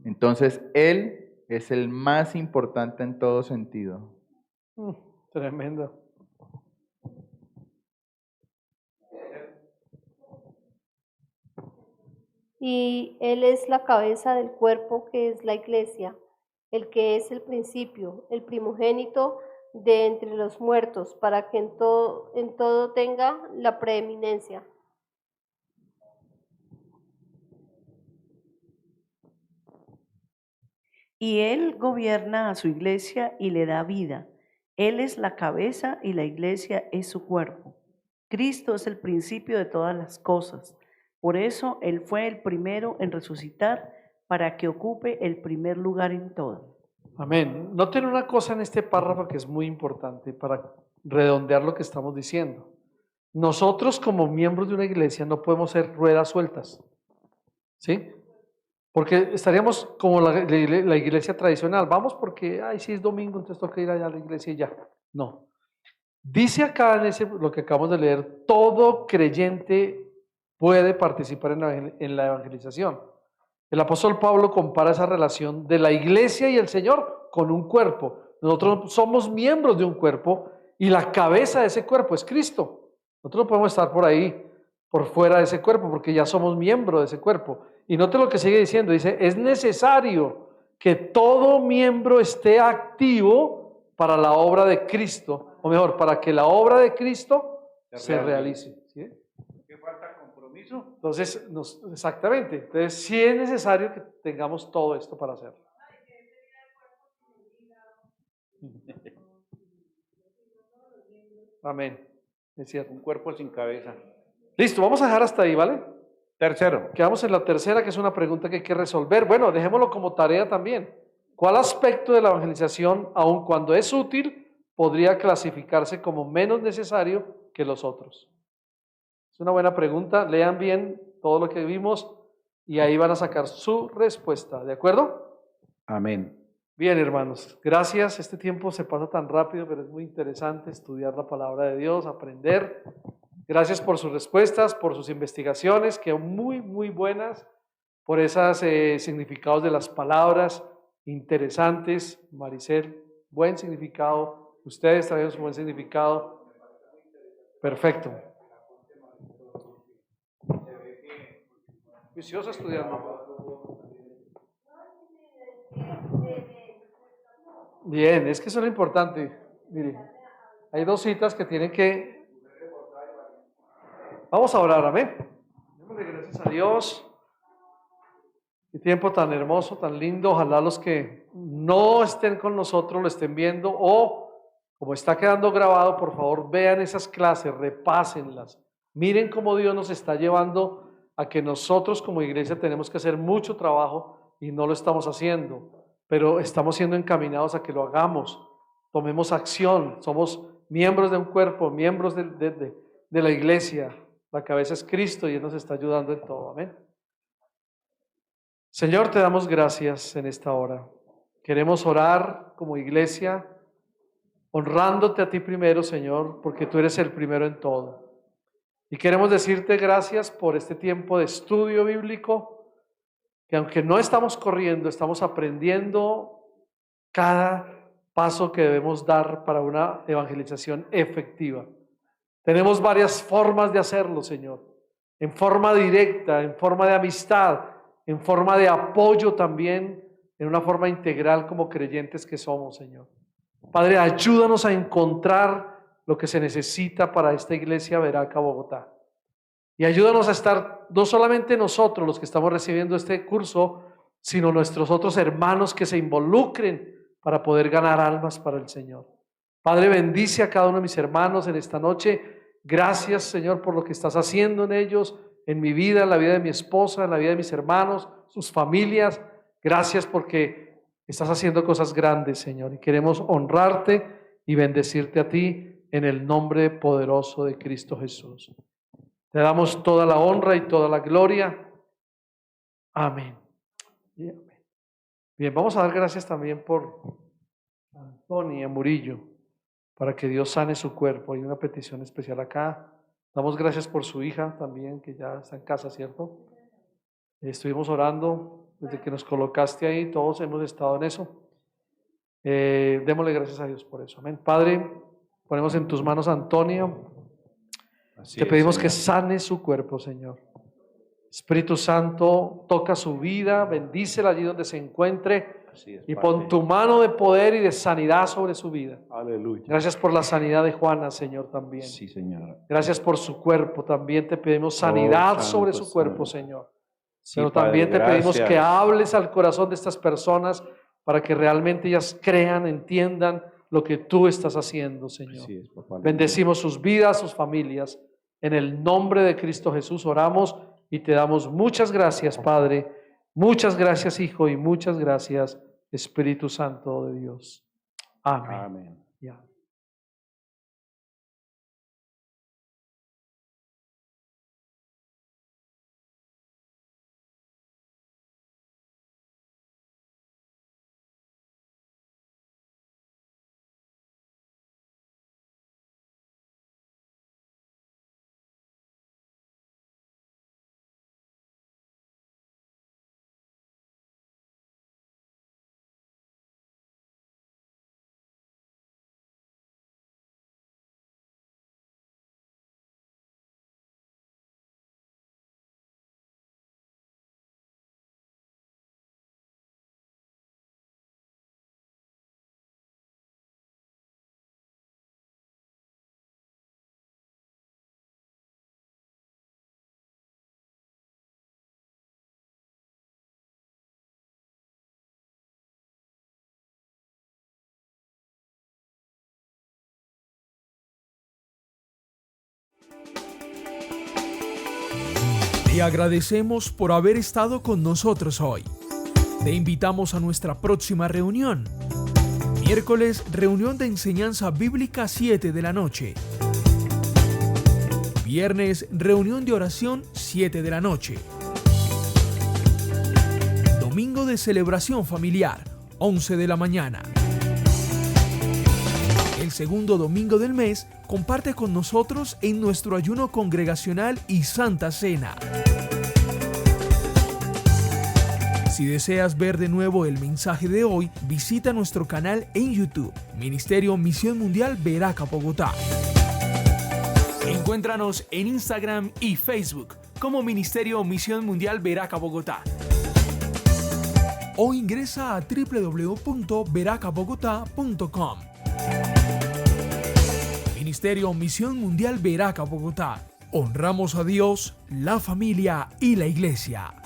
Entonces, Él es el más importante en todo sentido. Tremendo. Y Él es la cabeza del cuerpo que es la iglesia. el que es el principio, el primogénito de entre los muertos, para que en todo tenga la preeminencia. Y Él gobierna a su iglesia y le da vida. Él es la cabeza y la iglesia es su cuerpo. Cristo es el principio de todas las cosas. Por eso Él fue el primero en resucitar para que ocupe el primer lugar en todo. Amén. Noten una cosa en este párrafo que es muy importante para redondear lo que estamos diciendo. Nosotros como miembros de una iglesia no podemos ser ruedas sueltas, ¿sí? Porque estaríamos como la iglesia tradicional. Vamos porque, ay, sí es domingo, entonces toca ir allá a la iglesia y ya. No. Dice acá en lo que acabamos de leer, todo creyente puede participar en la evangelización. El apóstol Pablo compara esa relación de la iglesia y el Señor con un cuerpo. Nosotros somos miembros de un cuerpo y la cabeza de ese cuerpo es Cristo. Nosotros no podemos estar por ahí, por fuera de ese cuerpo, porque ya somos miembros de ese cuerpo. Y note lo que sigue diciendo, dice, es necesario que todo miembro esté activo para la obra de Cristo, o mejor, para que la obra de Cristo se realice. ¿Sí? ¿Qué falta compromiso? Entonces, exactamente, entonces sí es necesario que tengamos todo esto para hacerlo. Amén, es cierto. Un cuerpo sin cabeza. Listo, vamos a dejar hasta ahí, ¿vale? Tercero, Quedamos en la tercera, que es una pregunta que hay que resolver. Bueno, dejémoslo como tarea también. ¿Cuál aspecto de la evangelización, aun cuando es útil, podría clasificarse como menos necesario que los otros? Es una buena pregunta. Lean bien todo lo que vimos y ahí van a sacar su respuesta. ¿De acuerdo? amén. Bien, hermanos. Gracias. Este tiempo se pasa tan rápido, pero es muy interesante estudiar la palabra de Dios, aprender. Gracias por sus respuestas, por sus investigaciones, que son muy, muy buenas, por esos significados de las palabras interesantes. Maricel, buen significado. Ustedes también un buen significado. Perfecto. Juiciosa estudiando. Bien, es que eso es lo importante. Miren, hay dos citas que tienen que... Vamos a orar, amén. Démosle gracias a Dios. Qué tiempo tan hermoso, tan lindo. Ojalá los que no estén con nosotros lo estén viendo o, como está quedando grabado, por favor vean esas clases, repásenlas. Miren cómo Dios nos está llevando a que nosotros como iglesia tenemos que hacer mucho trabajo y no lo estamos haciendo, pero estamos siendo encaminados a que lo hagamos. Tomemos acción. Somos miembros de un cuerpo, miembros de la iglesia. La cabeza es Cristo y Él nos está ayudando en todo. Amén. Señor, te damos gracias en esta hora. Queremos orar como iglesia, honrándote a ti primero, Señor, porque tú eres el primero en todo. Y queremos decirte gracias por este tiempo de estudio bíblico, que aunque no estamos corriendo, estamos aprendiendo cada paso que debemos dar para una evangelización efectiva. Tenemos varias formas de hacerlo, Señor, en forma directa, en forma de amistad, en forma de apoyo también, en una forma integral como creyentes que somos, Señor. Padre, ayúdanos a encontrar lo que se necesita para esta iglesia Veraca Bogotá. Y ayúdanos a estar no solamente nosotros los que estamos recibiendo este curso, sino nuestros otros hermanos que se involucren para poder ganar almas para el Señor. Padre, bendice a cada uno de mis hermanos en esta noche. Gracias, Señor, por lo que estás haciendo en ellos, en mi vida, en la vida de mi esposa, en la vida de mis hermanos, sus familias. Gracias porque estás haciendo cosas grandes, Señor, y queremos honrarte y bendecirte a ti en el nombre poderoso de Cristo Jesús. Te damos toda la honra y toda la gloria. Amén. Bien, vamos a dar gracias también por Antonia Murillo, para que Dios sane su cuerpo. Hay una petición especial acá. Damos gracias por su hija también, que ya está en casa, ¿cierto? Estuvimos orando desde que nos colocaste ahí, todos hemos estado en eso. Démosle gracias a Dios por eso. Amén. Padre, ponemos en tus manos a Antonia. Te pedimos que sane su cuerpo, Señor. Espíritu Santo, toca su vida, bendícela allí donde se encuentre. Así es, y Padre. pon tu mano de poder y de sanidad sobre su vida. Aleluya. Gracias por la sanidad de Juana, Señor, también. Sí, Señor. Gracias por su cuerpo. También te pedimos sanidad santo, sobre su cuerpo, santo. Señor. Sí, Pero Padre, también te pedimos que gracias. hables al corazón de estas personas para que realmente ellas crean, entiendan lo que tú estás haciendo, Señor. Así es, papá. Bendecimos sus vidas, sus familias. En el nombre de Cristo Jesús oramos y te damos muchas gracias, Padre. Muchas gracias, Hijo, y muchas gracias, Espíritu Santo de Dios. Amén. Amén. Ya. Te agradecemos por haber estado con nosotros hoy. Te invitamos a nuestra próxima reunión. Miércoles, reunión de enseñanza bíblica 7 de la noche. Viernes, reunión de oración 7 de la noche. Domingo de celebración familiar, 11 de la mañana. El segundo domingo del mes, comparte con nosotros en nuestro ayuno congregacional y Santa Cena. Si deseas ver de nuevo el mensaje de hoy, visita nuestro canal en YouTube, Ministerio Misión Mundial Veraca Bogotá. Encuéntranos en Instagram y Facebook como Ministerio Misión Mundial Veraca Bogotá. O ingresa a www.veracabogotá.com. Ministerio Misión Mundial Veraca Bogotá. Honramos a Dios, la familia y la iglesia.